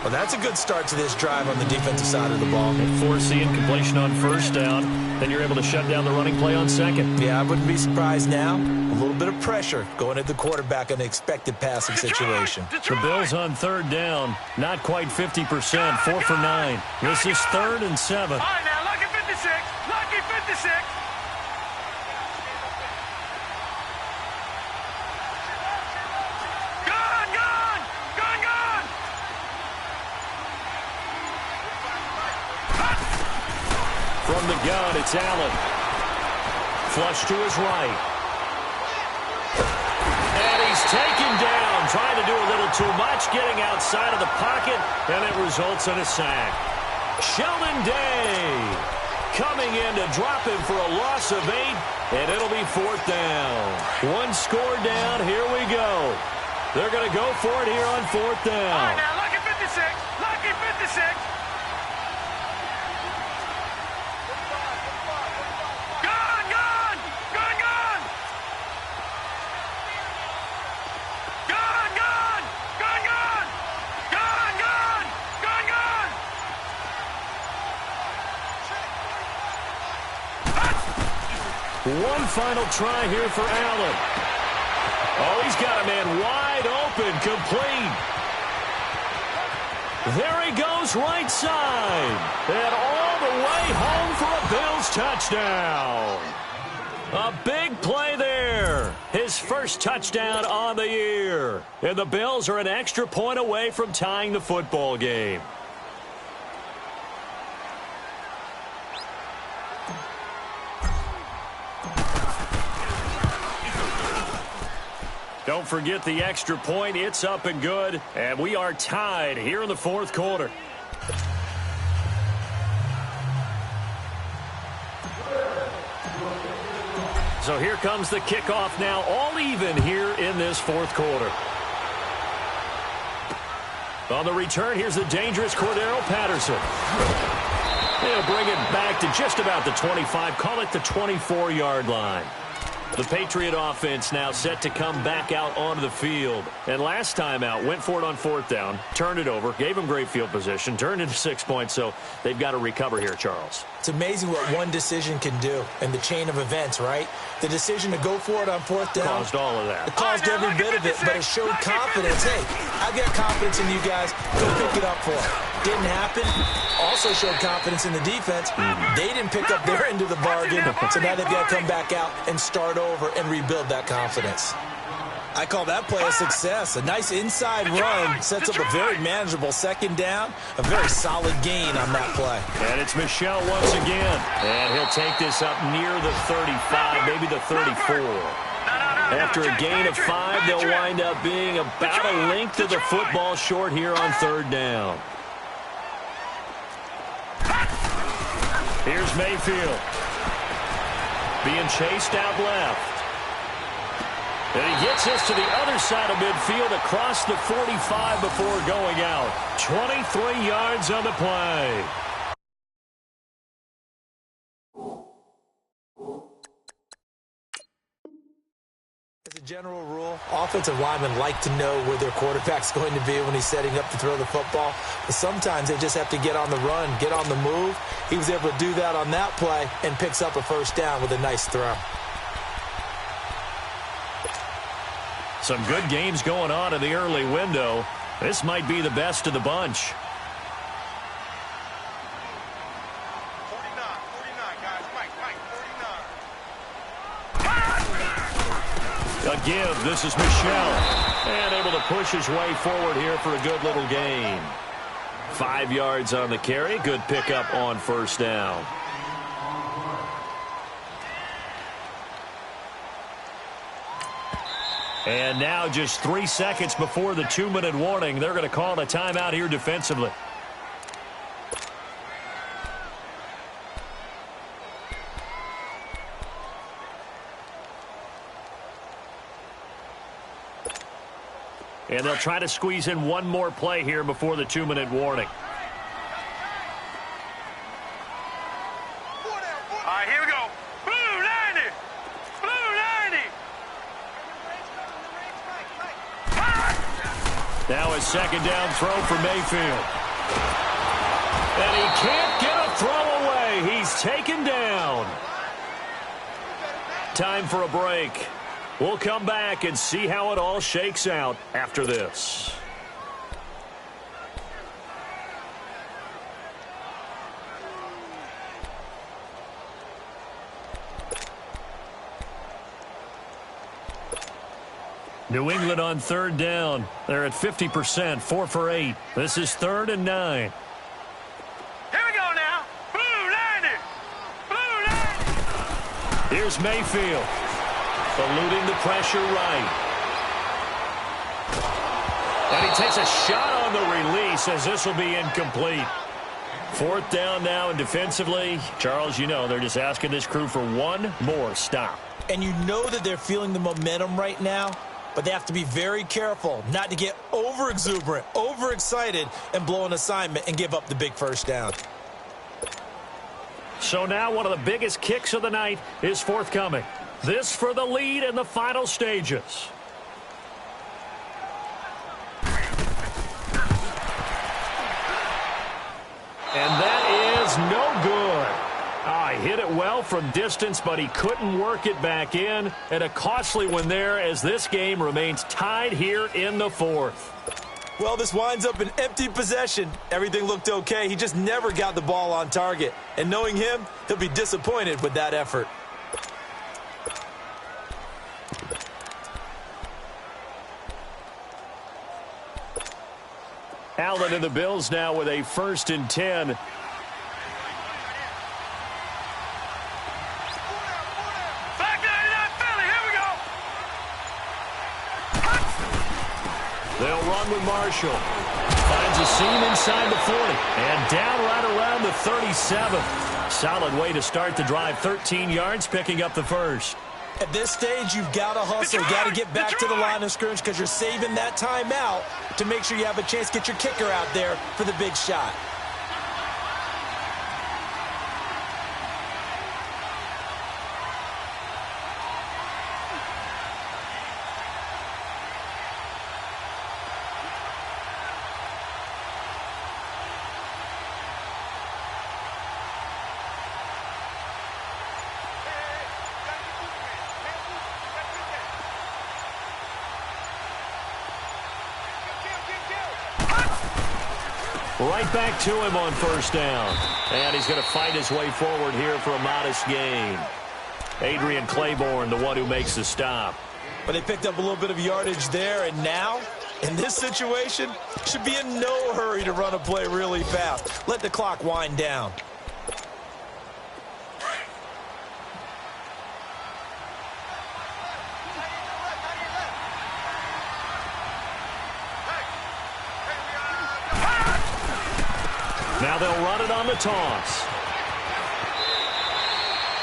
Well, that's a good start to this drive on the defensive side of the ball. And force the incompletion on 1st down. Then you're able to shut down the running play on 2nd. Yeah, I wouldn't be surprised now. A little bit of pressure going at the quarterback in an expected passing situation. The Bills on 3rd down. Not quite 50%. 4 for 9. This is 3rd and 7. All right, now, lucky 56. Lucky 56. Gone! Gone! Gone! Gone! From the gun, it's Allen. Flush to his right. And he's taken down trying to do a little too much, getting outside of the pocket, and it results in a sack. Sheldon Day coming in to drop him for a loss of 8, and it'll be 4th down. One score down. Here we go. They're going to go for it here on 4th down. All right, now, lucky 56. Lucky 56. Gone, gone. Gone, gone. Gone, gone. Gone, gone. Gone, gone. Gone, gone. One final try here for Allen. Oh, he's got a man wide open, complete. There he goes, right side. And all the way home for a Bills touchdown. A big play there. His first touchdown on the year. And the Bills are an extra point away from tying the football game. Don't forget the extra point. It's up and good. And we are tied here in the 4th quarter. So here comes the kickoff now, all even here in this 4th quarter. On the return, here's the dangerous Cordero Patterson. They'll bring it back to just about the 25, call it the 24-yard line. The Patriot offense now set to come back out onto the field. And last time out, went for it on 4th down, turned it over, gave them great field position, turned into 6 points, so they've got to recover here, Charles. It's amazing what one decision can do in the chain of events, right? The decision to go for it on 4th down. Caused all of that. It caused every bit of it, but it showed confidence. Hey, I've got confidence in you guys. Go pick it up for them. Didn't happen. Also showed confidence in the defense. They didn't pick up their end of the bargain, so now they've got to come back out and start over and rebuild that confidence. I call that play a success. A nice inside run sets up a very manageable 2nd down. A very solid gain on that play. And it's Michel once again. And he'll take this up near the 35, maybe the 34. After a gain of 5, they'll wind up being about a length of the football short here on 3rd down. Here's Mayfield. Being chased out left. And he gets us to the other side of midfield across the 45 before going out. 23 yards on the play. As a general rule, offensive linemen like to know where their quarterback's going to be when he's setting up to throw the football. But sometimes they just have to get on the run, get on the move. He was able to do that on that play and picks up a 1st down with a nice throw. Some good games going on in the early window. This might be the best of the bunch. 49, guys. Mike, 49. A give. This is Michel. And able to push his way forward here for a good little gain. 5 yards on the carry. Good pickup on 1st down. And now just 3 seconds before the 2-minute warning, they're going to call a timeout here defensively. And they'll try to squeeze in one more play here before the 2-minute warning. All right, here we go. Blue 90. Blue 90. Now a 2nd down throw for Mayfield. And he can't get a throw away. He's taken down. Time for a break. We'll come back and see how it all shakes out after this. New England on 3rd down. They're at 50%, 4 for 8. This is 3rd and 9. Here we go now. Blue 90. Blue 90. Here's Mayfield. Eluding the pressure right. And he takes a shot on the release as this will be incomplete. Fourth down now, and defensively, Charles, you know, they're just asking this crew for one more stop. And you know that they're feeling the momentum right now, but they have to be very careful not to get over-exuberant, overexcited, and blow an assignment and give up the big first down. So now one of the biggest kicks of the night is forthcoming. This for the lead in the final stages. And that is no good. He hit it well from distance, but he couldn't work it back in. And a costly one there as this game remains tied here in the fourth. Well, this winds up an empty possession. Everything looked okay. He just never got the ball on target. And knowing him, he'll be disappointed with that effort. Allen and the Bills now with a 1st and 10. They'll run with Marshall. Finds a seam inside the 40. And down right around the 37. Solid way to start the drive. 13 yards, picking up the first. At this stage, you've got to hustle. You've got to get back to the line of scrimmage because you're saving that timeout to make sure you have a chance to get your kicker out there for the big shot. Right back to him on 1st down. And he's going to fight his way forward here for a modest gain. Adrian Claiborne, the one who makes the stop. But they picked up a little bit of yardage there, and now, in this situation, should be in no hurry to run a play really fast. Let the clock wind down. Now they'll run it on the toss.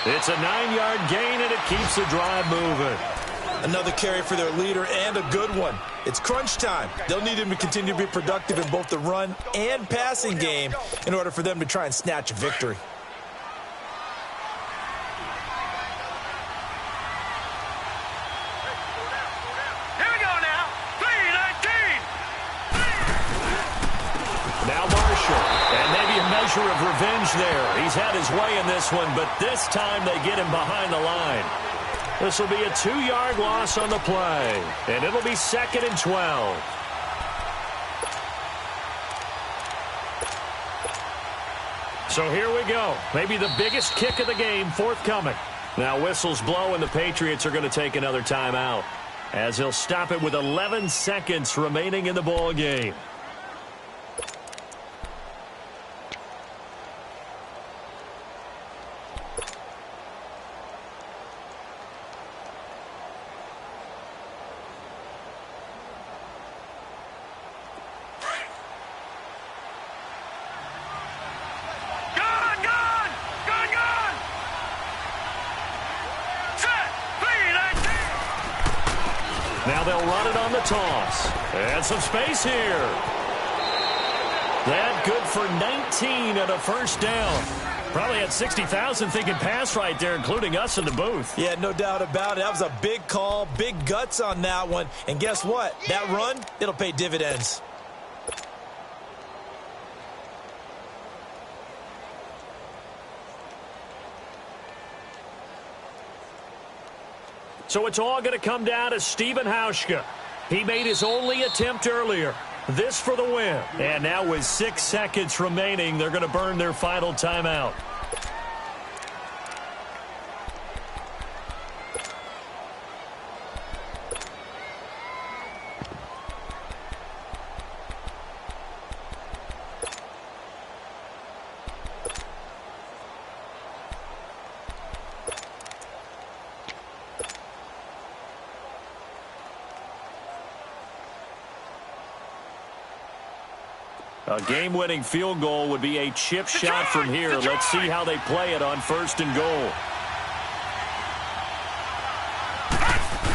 It's a 9-yard gain, and it keeps the drive moving. Another carry for their leader, and a good one. It's crunch time. They'll need him to continue to be productive in both the run and passing game in order for them to try and snatch a victory. Here we go now. 3-19. Now Marshall. And maybe a measure of revenge there. He's had his way in this one, but this time they get him behind the line. This will be a 2-yard loss on the play, and it'll be 2nd and 12. So here we go. Maybe the biggest kick of the game forthcoming. Now whistles blow, and the Patriots are going to take another timeout as they'll stop it with 11 seconds remaining in the ball game. Now they'll run it on the toss. And some space here. That good for 19 and a 1st down. Probably had 60,000 thinking pass right there, including us in the booth. Yeah, no doubt about it. That was a big call, big guts on that one. And guess what? That run, it'll pay dividends. So it's all going to come down to Stephen Hauschka. He made his only attempt earlier. This for the win. And now with 6 seconds remaining, they're going to burn their final timeout. A game-winning field goal would be a chip shot from here. Let's see how they play it on 1st and goal.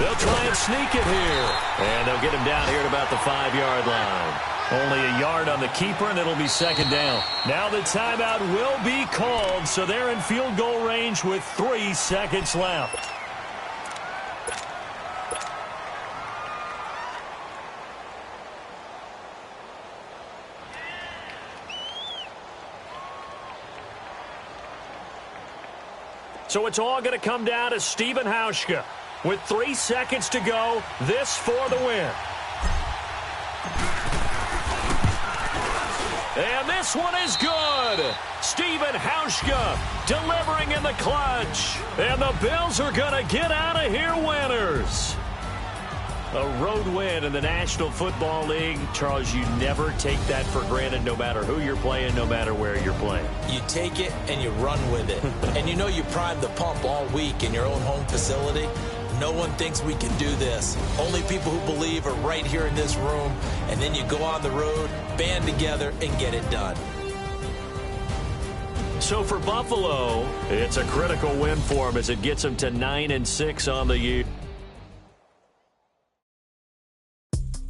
They'll try and sneak it here. And they'll get him down here at about the 5-yard line. Only a yard on the keeper, and it'll be 2nd down. Now the timeout will be called, so they're in field goal range with 3 seconds left. So it's all going to come down to Stephen Hauschka. With 3 seconds to go, this for the win. And this one is good. Stephen Hauschka delivering in the clutch. And the Bills are going to get out of here winners. A road win in the National Football League. Charles, you never take that for granted no matter who you're playing, no matter where you're playing. You take it and you run with it. And you know you primed the pump all week in your own home facility. No one thinks we can do this. Only people who believe are right here in this room. And then you go on the road, band together, and get it done. So for Buffalo, it's a critical win for them as it gets them to 9-6 on the year.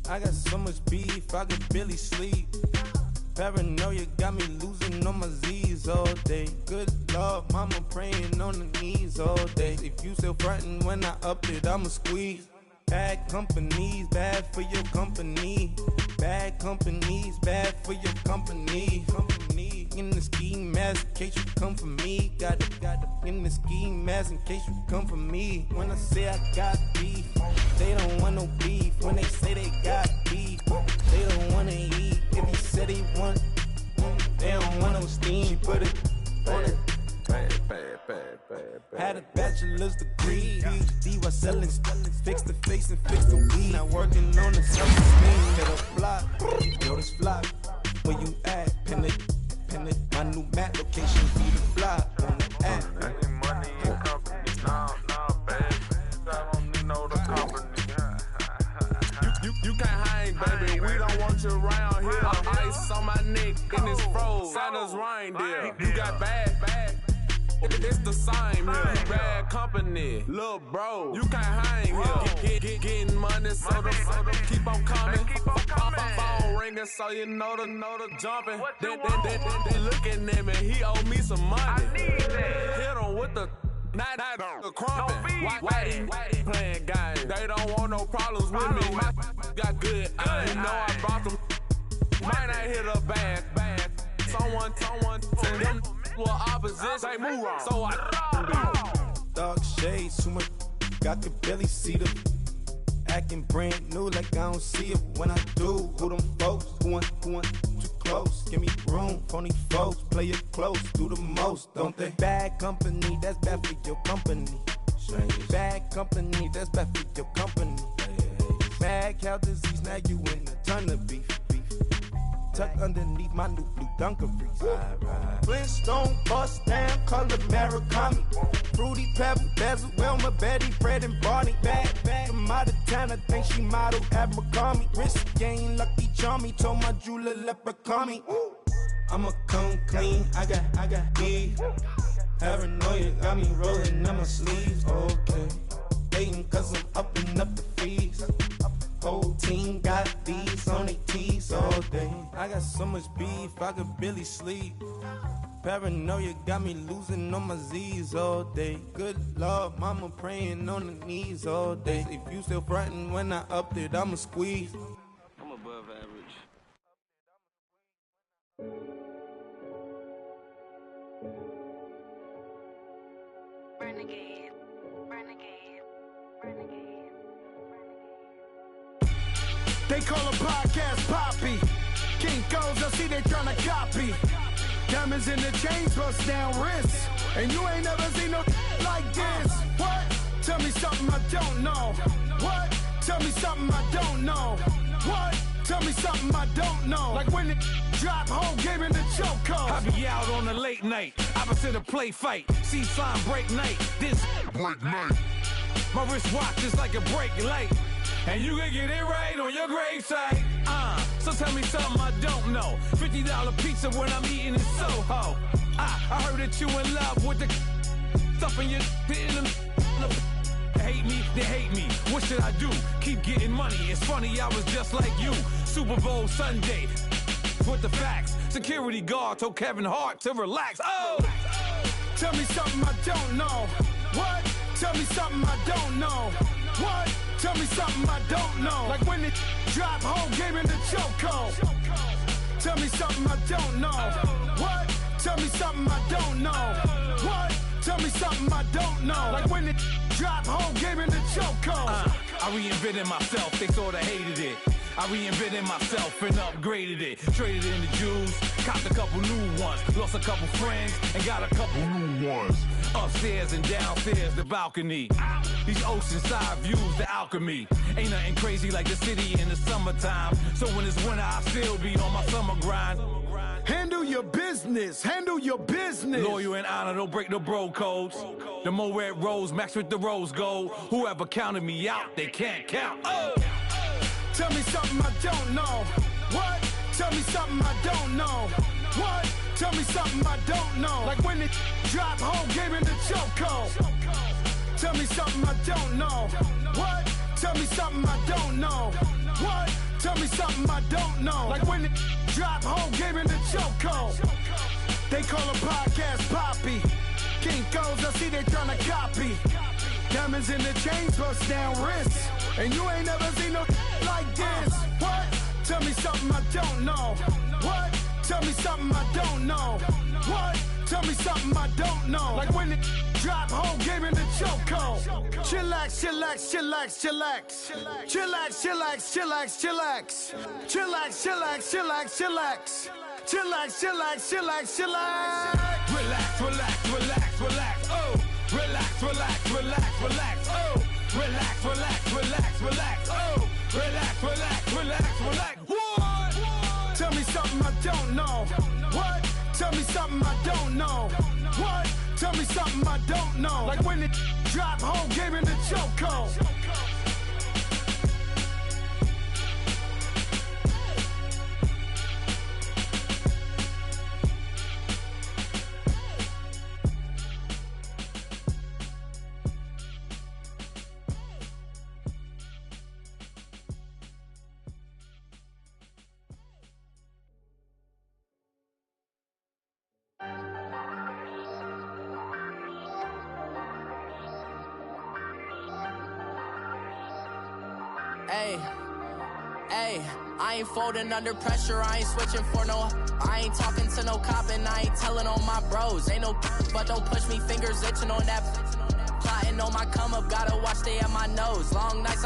I got so much beef, I could barely sleep. Paranoia got me losing on my Z's all day. Good Lord, mama praying on the knees all day. If you still frontin' when I up it, I'ma squeeze. Bad companies, bad for your company. Bad companies, bad for your company. Company in the ski mask in case you come for me. Got it in the ski mask in case you come for me. When I say I got beef, they don't want no beef. When they say they got beef, they don't wanna eat. If he said he want, they don't want no steam. She put it on it. Had a bachelor's degree, PhD while selling, fix the face and fix the weed. Now working on the self-esteem. Hit a block, yo this block. Where you at? Pin it. My new map location be the block on the app. Money and company, nah, baby. I don't need no company. You can't hang, baby. We don't want you around here. Ice on my neck in this froze. Santa's reindeer. You got bad. It's the same here. Bad company, little bro. You can't hang here. Getting money, so the keep on coming. Phone ringing, so you know the jumping. They looking at me. He owe me some money. I need that. Hit him with the the crumping. Why playing games? They don't want no problems with me. Got good. You know I brought them. Might not hit a bad. Someone tell them. Well, opposition, move on. So I dark shades, too much. I could barely see them. Acting brand new, like I don't see it. When I do, who them folks? Who want too close? Give me room, phony folks. Play it close, do the most, don't they? Bad company, that's bad for your company. Bad company, that's bad for your company. Mad cow disease, now you in a ton of beef. Tuck underneath my new blue dungarees. Flintstone bust down, color Murakami. Fruity Pebble, Basil, Wilma, Betty, Fred, and Barney. Bad from out of town, I think she modeled at McCarmy. Wrist game, lucky charmy, told my jeweler leprechaun me. I'ma come clean, I got beef. Paranoia got me rolling on my sleeves. Okay, hating cause I'm upping up the fees. Whole team got these on their tees all day. I got so much beef, I could barely sleep. Paranoia got me losing on my Z's all day. Good Lord, mama praying on the knees all day. If you still frontin' when I up it, I'ma squeeze. I'm above average. Renegade. They call a podcast Poppy. King goes, I see they tryna copy. Diamonds in the chains, bust down wrists. And you ain't never seen no like this. What? Tell me something I don't know. What? Tell me something I don't know. What? Tell me something I don't know. Like when it drop, whole game in the chokehold. I be out on a late night, opposite a play fight. See sign break night, this break night. My wristwatch is like a break light. And you can get it right on your gravesite. So tell me something I don't know. $50 pizza when I'm eating in Soho. I heard that you in love with the stuff in your hitting them. Hate me, they hate me. What should I do? Keep getting money. It's funny, I was just like you. Super Bowl Sunday with the facts. Security guard told Kevin Hart to relax. Oh! Tell me something I don't know. What? Tell me something I don't know. What? Tell me something I don't know. Like when it drop whole game in the chokehold. Tell me something I don't know. What? Tell me something I don't know. What? Tell me something I don't know. Like when it drop whole game in the chokehold. I reinvented myself, they sorta hated it. I reinvented myself and upgraded it. Traded in the Jews, copped a couple new ones. Lost a couple friends and got a couple new ones. Upstairs and downstairs, the balcony. These oceanside views, the alchemy. Ain't nothing crazy like the city in the summertime. So when it's winter, I still be on my summer grind. Handle your business, handle your business. Loyal and honor, don't break the bro codes. The more red rose, max with the rose gold. Whoever counted me out, they can't count. Oh! Tell me something I don't know. What? Tell me something I don't know. What? Tell me something I don't know. Like when it drop whole game in the chokehold. Tell me something I don't know. What? Tell me something I don't know. What? Tell me something I don't know. Like when it drop whole game in the chokehold. They call a podcast Poppy. Kinkos, I see they tryna copy. Diamonds in the chains, bust down wrists. And you ain't never seen no like this. What? Tell me something I don't know. What? Tell me something I don't know. What? Tell me something I don't know. Like when it drop whole game in the chokehold. Chillax, chillax, chillax, chillax. Chillax, chillax, chillax, chillax. Chillax, chillax, chillax, chillax. Chillax, chillax, chillax, chillax. Relax, relax, relax, relax. Oh! Relax, relax, relax, relax. Oh! Relax, relax, relax, relax. Oh! Relax, relax, relax, relax. What? Tell me something I don't know. What? Tell me something I don't know. What? Tell me something I don't know. Like when it drop whole game in the chokehold. Hey, I ain't folding under pressure, I ain't switching for no. I ain't talking to no cop and I ain't telling on my bros. Ain't no but don't push me, fingers itching on that. Plotting on my come up, gotta watch they at my nose. Long nights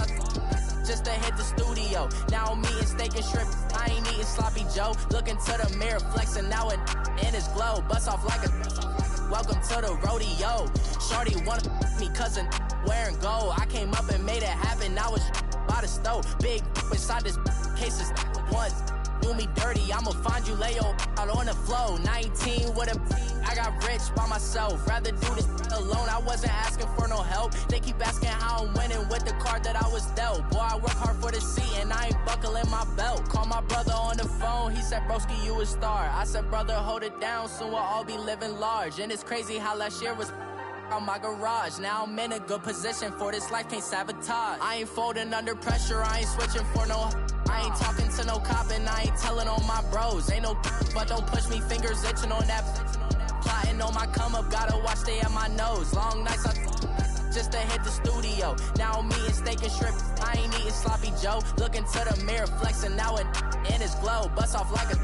just to hit the studio. Now I'm eating steak and shrimp, I ain't eating sloppy Joe. Looking to the mirror, flexing now it in his glow. Bust off like a welcome to the rodeo. Shorty wanna me cousin wearing gold. I came up and made it happen, now it's by the stove. Big inside this cases once do me dirty, I'ma find you lay out on the floor. 19 with a I got rich by myself, rather do this alone. I wasn't asking for no help, they keep asking how I'm winning with the card that I was dealt. Boy, I work hard for the seat and I ain't buckling my belt. Call my brother on the phone, he said broski you a star. I said brother hold it down, soon we'll all be living large. And it's crazy how last year was on my garage. Now I'm in a good position for this life, can't sabotage. I ain't folding under pressure, I ain't switching for no. I ain't talking to no cop and I ain't telling on my bros. Ain't no but don't push me, fingers itching on that. Plotting on my come up, gotta watch they at my nose. Long nights just to hit the studio. Now I'm eating steak and shrimp, I ain't eating sloppy Joe. Looking to the mirror, flexing now it in his glow. Bust off like a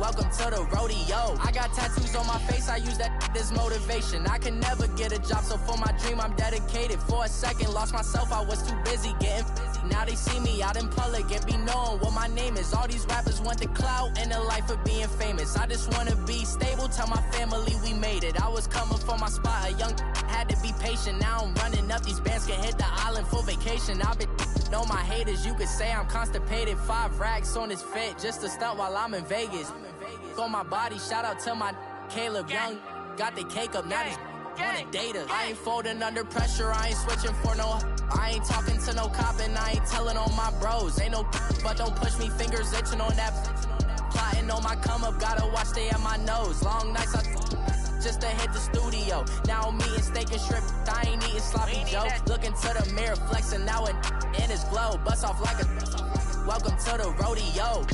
welcome to the rodeo. I got tattoos on my face, I use that as motivation. I can never get a job, so for my dream I'm dedicated. For a second, lost myself, I was too busy getting busy. Now they see me out in public and be knowing what my name is. All these rappers want the clout and the life of being famous. I just wanna be stable, tell my family we made it. I was coming for my spot, a young had to be patient. Now I'm running up, these bands can hit the island for vacation. I've been know my haters, you could say I'm constipated. 5 racks on his fit, just to stunt while I'm in Vegas. On my body, shout out to my Caleb Young. Got the cake up, now he's wanna date us. I ain't folding under pressure, I ain't switching for no. I ain't talking to no cop and I ain't telling on my bros. Ain't no but don't push me, fingers itching on that. Plotting on my come up, gotta watch stay at my nose. Long nights just to hit the studio. Now I'm eating steak and shrimp, I ain't eating sloppy joe. Looking to the mirror, flexing now and in his glow. Bust off like a welcome to the rodeo.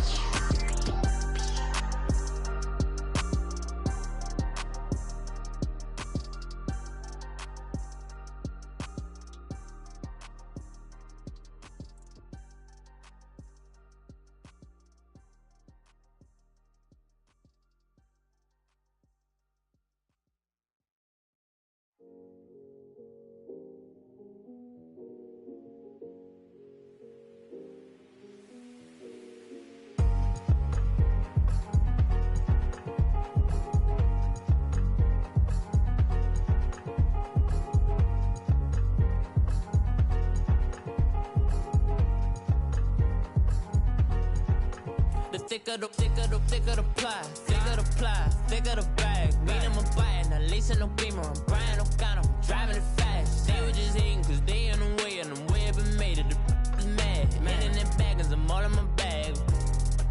Thicker the ply, thicker the bag. Meet him a bite, now leasing no beamer. I'm buying no gun, I'm driving it fast. They were just hating cause they in the way, and the way been made it, the is mad. Man in them baggins, I'm all in my bag.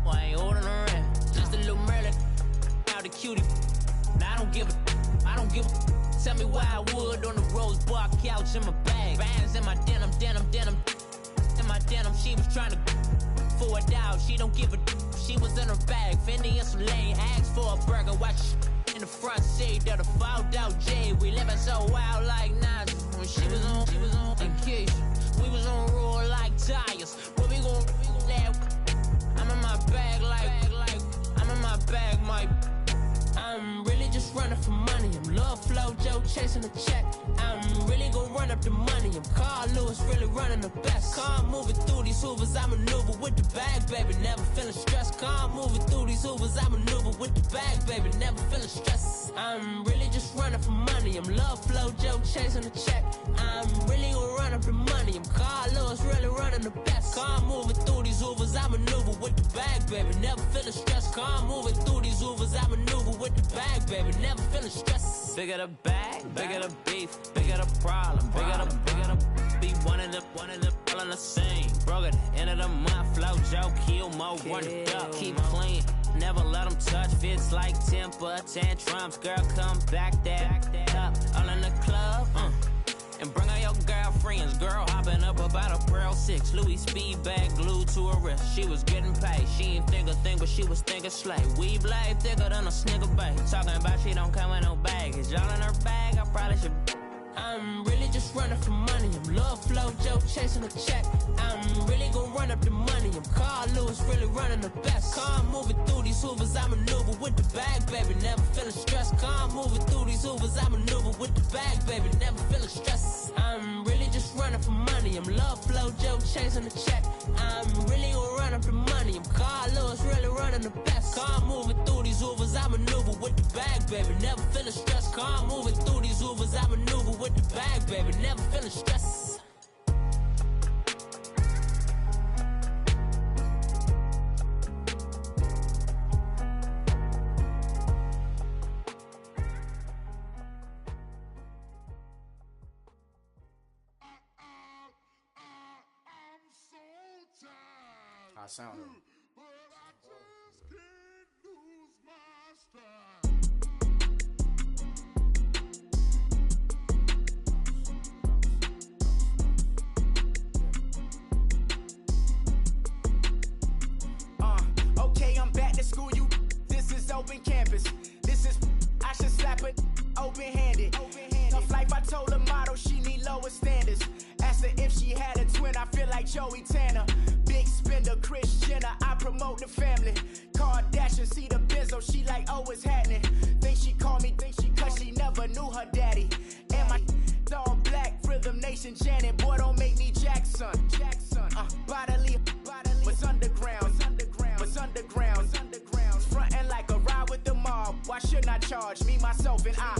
Well, I ain't holding around, just a little Merlin, out the cutie. Now I don't give a, tell me why I would on the rose bar couch in my bag. Bands in my denim, in my denim, she was trying to for a doubt, she don't give a. She was in her bag, Fendi and some lane, asked for a burger, watch in the front seat of the fouled out J. We living so wild like Nas. When she was on vacation, we was on roll like tires. Where we gon' that? I'm in my bag like I'm in my bag, my. I'm really just running for money. I'm Love Flow Joe chasing the check. I'm really gon' run up the money. I'm Carl Lewis, really running the best. Car moving through these hoovers, I maneuver with the bag, baby. Never feeling stressed. Car moving through these hoovers, I maneuver with the bag, baby. Never feeling stressed. I'm really just running for money. I'm Love Flow Joe chasing the check. I'm really gon' run up the money. I'm Carl Lewis, really running the best. Car moving through these hoovers, I maneuver with the bag, baby. Never feeling stressed. Car moving through these hoovers, I maneuver with the bag, baby. Never feeling stressed. Bigger the bag, bigger the beef, bigger the problem, bigger the be one of the all in the same. Broke at the end of the month, Flow Joe, kill more, run it up, keep clean. Never let them touch, fits like temper tantrums. Girl, come back that up, all in the club, and bring out your girlfriends. Girl hopping up about a Pearl 6 Louis speed bag glued to her wrist. She was getting paid, she ain't think a thing, but she was thinking slay. We blade thicker than a snicker bag. Talking about she don't come with no baggage. Y'all in her bag, I probably should. I'm really just running for money. I'm Love Flow Joe chasing a check. I'm really gon' run up the money. I'm Carl Lewis, really running the best. Car moving through these hoovers, I maneuver with the bag, baby. Never feeling stressed. Car moving through these hoovers, I maneuver with the bag, baby. Never feeling stressed. I'm really just running for money. I'm Love Flow Joe chasing the check. I'm really gon' run up the money. I'm Carl Lewis, really running the best. Car moving through these hoovers, I maneuver with the bag, baby. Never feeling stressed. Car moving through these hoovers, I maneuver with the bag, baby. Never feeling stressed. I sound it. Okay, I'm back to school, you. This is open campus. This is, I should slap it open-handed. Tough life, I told her motto, she need lower standards. Asked her if she had a twin, I feel like Joey Tanner. Big spender, Kris Jenner, I promote the family. Kardashian, see the Benzo, she like, oh, it's happening. Think she called me, cause she never knew her daddy. And my all black, Rhythm Nation, Janet, boy, don't make me Jackson. Bodily, what's underground, what's underground. Frontin' like a ride with the mob, why shouldn't I charge me, myself, and I?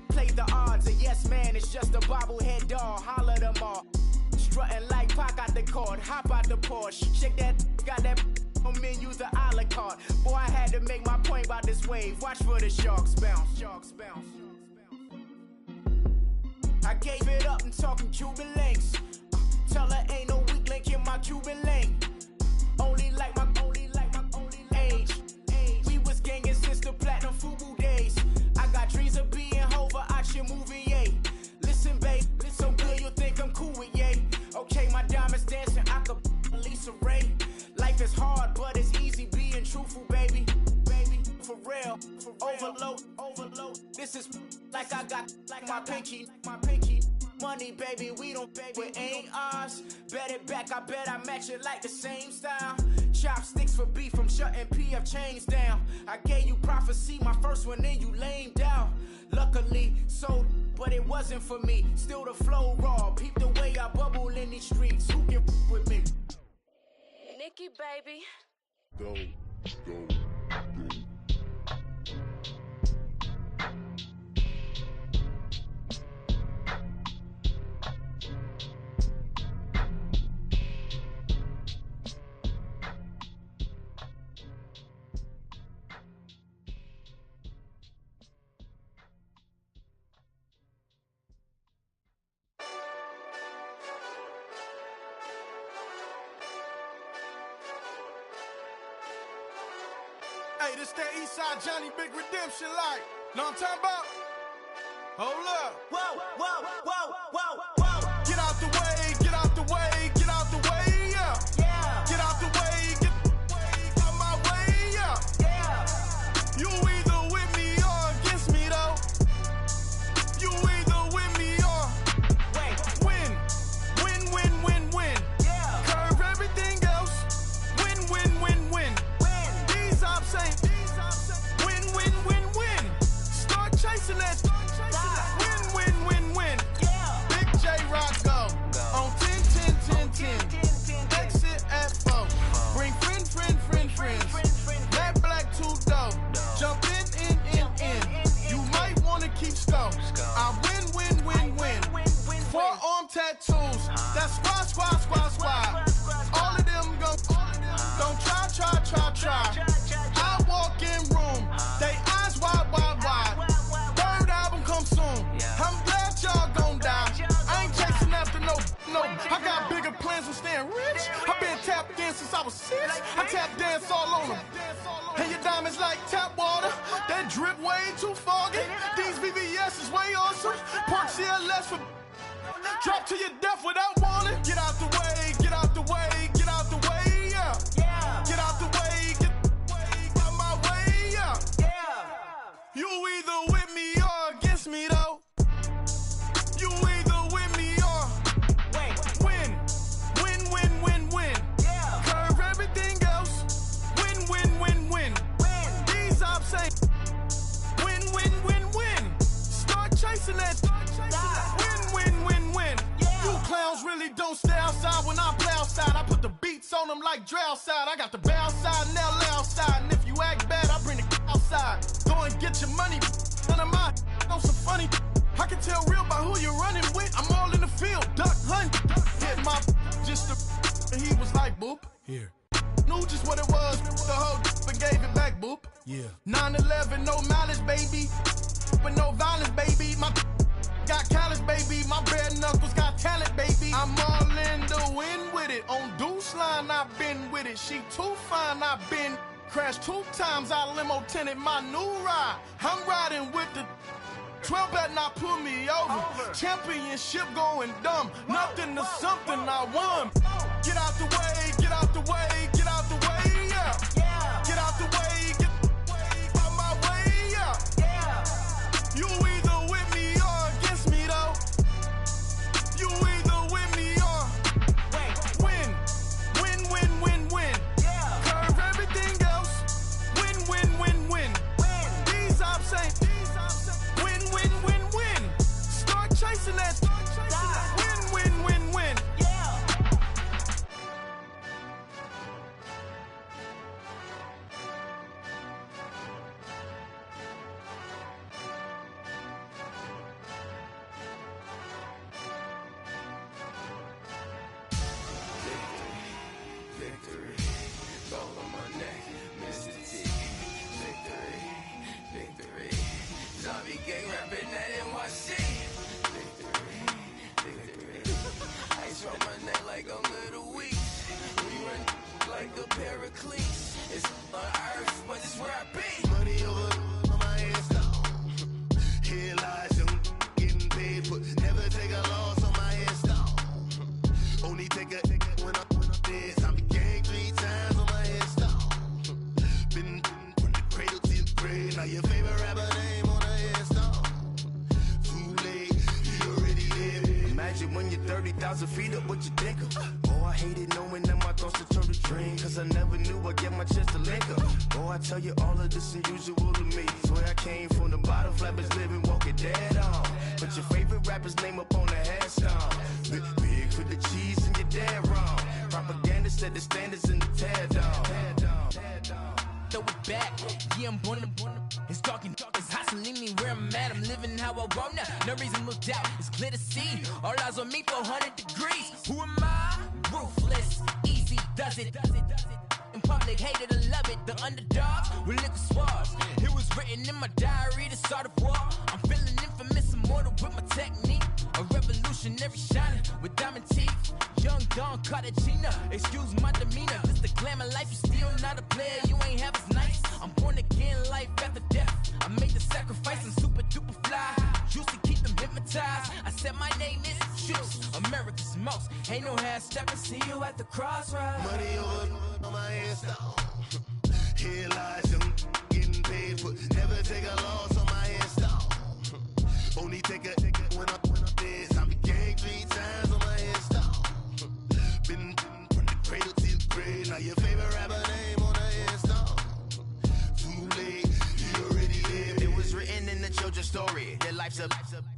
Play the odds, a yes man is just a bobblehead doll, holler them all. Strutting like Pac out the court, hop out the Porsche, shake that, got that on menus the a la carte. Boy, I had to make my point about this wave, watch for the sharks bounce. I gave it up and talking Cuban links. Tell her ain't no weak link in my Cuban link. Only like my age. We was gangin' since the platinum FUBU days. I got dreams of being Hova, action movie, yay. Listen, babe, so good you'll think I'm cool with yay. Okay, my diamonds dancing, I could Lisa Ray. Life is hard, but it's easy being truthful, baby. For real, overload. This is like I got like my pinky. Money, baby, we don't pay, it ain't ours. Bet it back, I bet I match it like the same style. Chopsticks for beef, I'm shutting PF chains down. I gave you prophecy, my first one, then you lamed out. Luckily, sold, but it wasn't for me. Still the flow raw, peep the way I bubble in these streets. Who can with me? Nikki, baby. Go. Hey, this that Eastside Johnny Big Redemption like. Know what I'm talking about? Hold up. Whoa. Get out the way, get out the way, get out the way, yeah. Get out the way, get out my way, yeah. You either with me or against me, though. You either with me or win. Yeah. Curve everything else. Win. These ops ain't win. Start chasing that. Win. Yeah. Big J Rock go on 10. Exit at 4. Bring friends. That black two dough. Jump in. You might wanna keep score. I win. Forearm tattoos. That's squad. All of them go. Don't try. I walk in room. They eyes wide. Third album come soon. I'm glad y'all gon' die. I ain't chasing after no. I got bigger plans than staying rich. I been tap dance since I was 6. I tap dance all on them. And your diamonds like tap water. That drip way too foggy. These VVS is way awesome. Park CLS for drop to your death without warning. Get out the way, yeah. Get out the way, get out my way, yeah. You either with me or against me, though. You either with me or win. Yeah. Curve everything else. Win. These ops ain't win. Start chasing that. Win. Yeah. You clowns really don't stay outside when I play outside. I put the beats on them like Dre outside. I got the bow side and now lay outside. And if you act bad, I bring the outside. Go and get your money. None of my know some funny. I can tell real by who you're running with. I'm all in the field, duck hunt. Hit my just and he was like, boop. Here. Knew just what it was. The whole and gave it back, boop. Yeah. 9/11, no mileage, baby. But no violence, baby. My got callous, baby. My bare knuckles got talent, baby. I'm all in the wind with it. On Deuce Line, I've been with it. She too fine, I've been crashed 2 times. I limo tinted my new ride. I'm riding with the 12 better not pull me over. Championship going dumb. Nothing to something I won. Get out the way, yeah. Get out the way, get out my way, yeah. You either with me or against me, though. You either with me or win. Yeah. Curve everything else. Win. These ops ain't win. Start chasing that. Win. Yeah. Victory, gold on my neck, Mr. T. Victory. Zombie gang rapping that NYC. Victory. Pericles. It's on earth, but it's where I be. Money over on my headstone. Here lies young, getting paid, but never take a loss on my headstone. Only take a when I'm dead. I be gang 3 times on my headstone. Been from the cradle to the grave. Now your favorite rapper name on a headstone. Too late, he already lived. Imagine when you're 30,000 feet up, what you think of? Oh, I hated knowing that my thoughts would turn to dream, cause I never knew I'd get my chance to link up. Oh, I tell you all of this unusual to me. Swear I came from the bottom, flappers living, walking dead on. Put your favorite rapper's name up on the headstone. Big for the cheese and you're dead wrong. Propaganda set the standards in the tear down. Throw it back, yeah, I'm born to. It's dark and it's hot, so leave me where I'm at. I'm living how I want now. No reason to doubt, it's clear to see. All eyes on me, 400 degrees. Who am I? Ruthless, easy, does it. In public, hated or love it. The underdogs with liquor swabs. It was written in my diary to start a war. I'm feeling infamous, immortal with my technique. A revolutionary shining with diamond teeth. Young Don Cartagena, excuse my demeanor. This the glamour life, you still not a player, you ain't half as nice. I'm born again, life after death. I made the sacrifice, I'm super duper fly. Used to keep them hypnotized. I said my name is Juice, America's most. Ain't no half stepping, see you at the crossroads. Money over on my headstone. Here lies young, getting paid, but never take a loss on my headstone. Only take a when I'm dead. I be gang 3 times on my headstone. Been from the cradle to the grave. Now your favorite rapper name on a headstone. Too late, he already lived. It was written in the children's story. Their life's a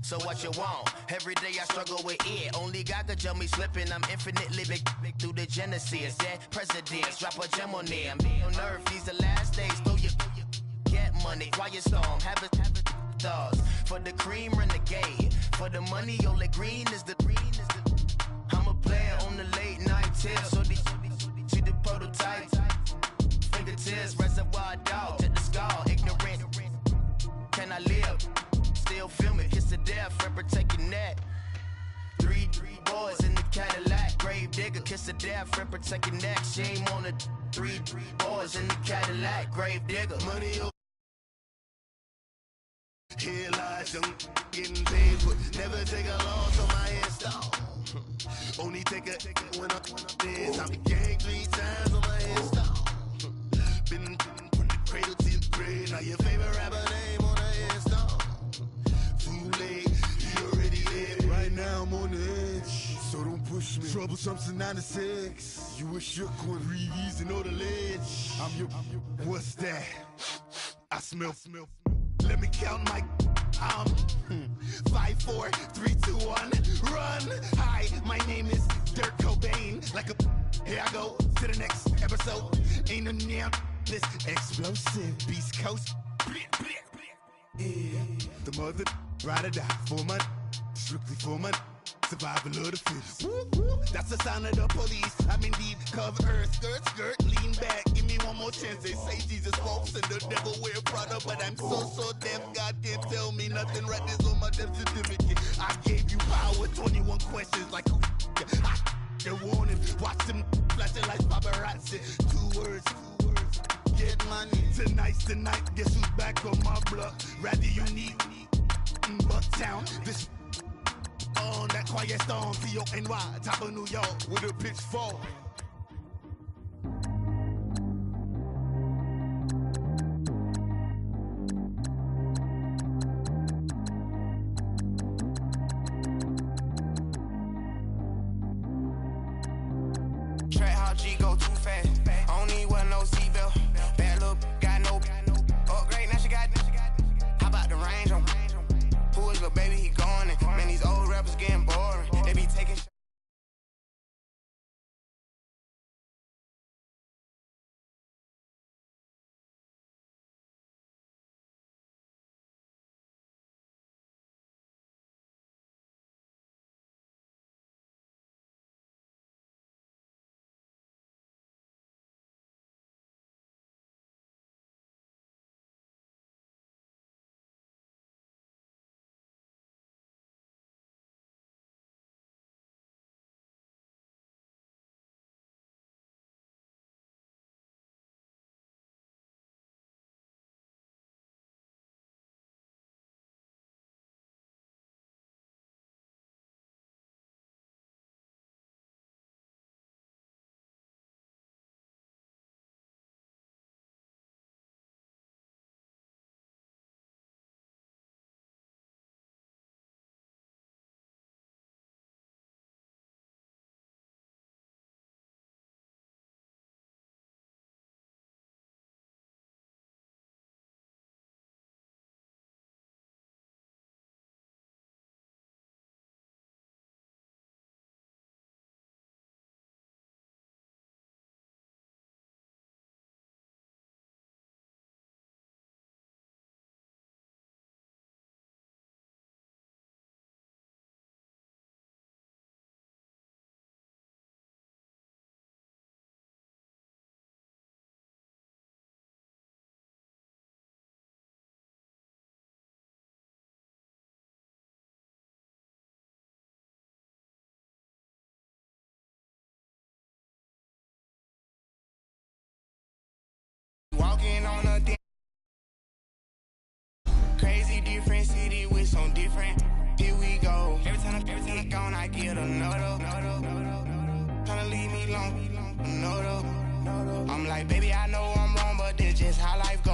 so what you want. Every day I struggle with it. Only God could jump me slipping. I'm infinitely big through the genesis. Dead presidents, drop a gem on them. On earth, these the last days. Throw your get money. Quiet storm, have it stars. For the cream, renegade. For the money, only green is the I'm a player on the late night tips. So these see the prototypes. Fingertips, reservoir dog to the skull. Ignorant. Can I live? Still film it. Kiss to death, friend, protect your neck. 3 boys in the Cadillac. Grave digger, kiss to death, friend, protect your neck. Shame on the 3 boys in the Cadillac. Grave digger. Money over. Here lies young, getting paid, but never take a loss on my headstone. Only take a when I'm dead. I be gang 3 times on my headstone. Been from the cradle to the grave. Now your favorite rapper name on a headstone. Too late, he already lived. Right now I'm on the edge, so don't push me. Troublesome since 96. You a shook one, breathe easy, know the ledge. I'm your. What's that? I smell. Let me count my 5, 4, 3, 2, 1, run. Hi, my name is Dirk Cobain. Like a here I go to the next episode. Ain't no damn this explosive Beast Coast. Yeah. The mother ride or die for my strictly for my survival of the fittest. That's the sound of the police. I'm indeed cover earth, skirt, lean back. Give me one more chance. They say Jesus walks and the devil wear Prada, but I'm so deaf. God can't tell me nothing. Right this on my death certificate. I gave you power. 21 questions like who? They're warning. Watch them flashing like paparazzi. 2 words. Get money. Tonight. Guess who's back on my block? Rather unique. Bucktown. This. On that quiet storm, C-O-N-Y, top of New York, with a pitchfork. Track how G go too fast. I don't need wear no seatbelt. Bad little got no upgrade. Now she got. How about the range on? Who is the baby? He gone. Man, these old rappers getting boring. They be taking. walking on a crazy different city with some different. Here we go. Every time I'm gone, I get another. Tryna leave me alone, another. I'm like, baby, I know I'm wrong, but this just how life goes.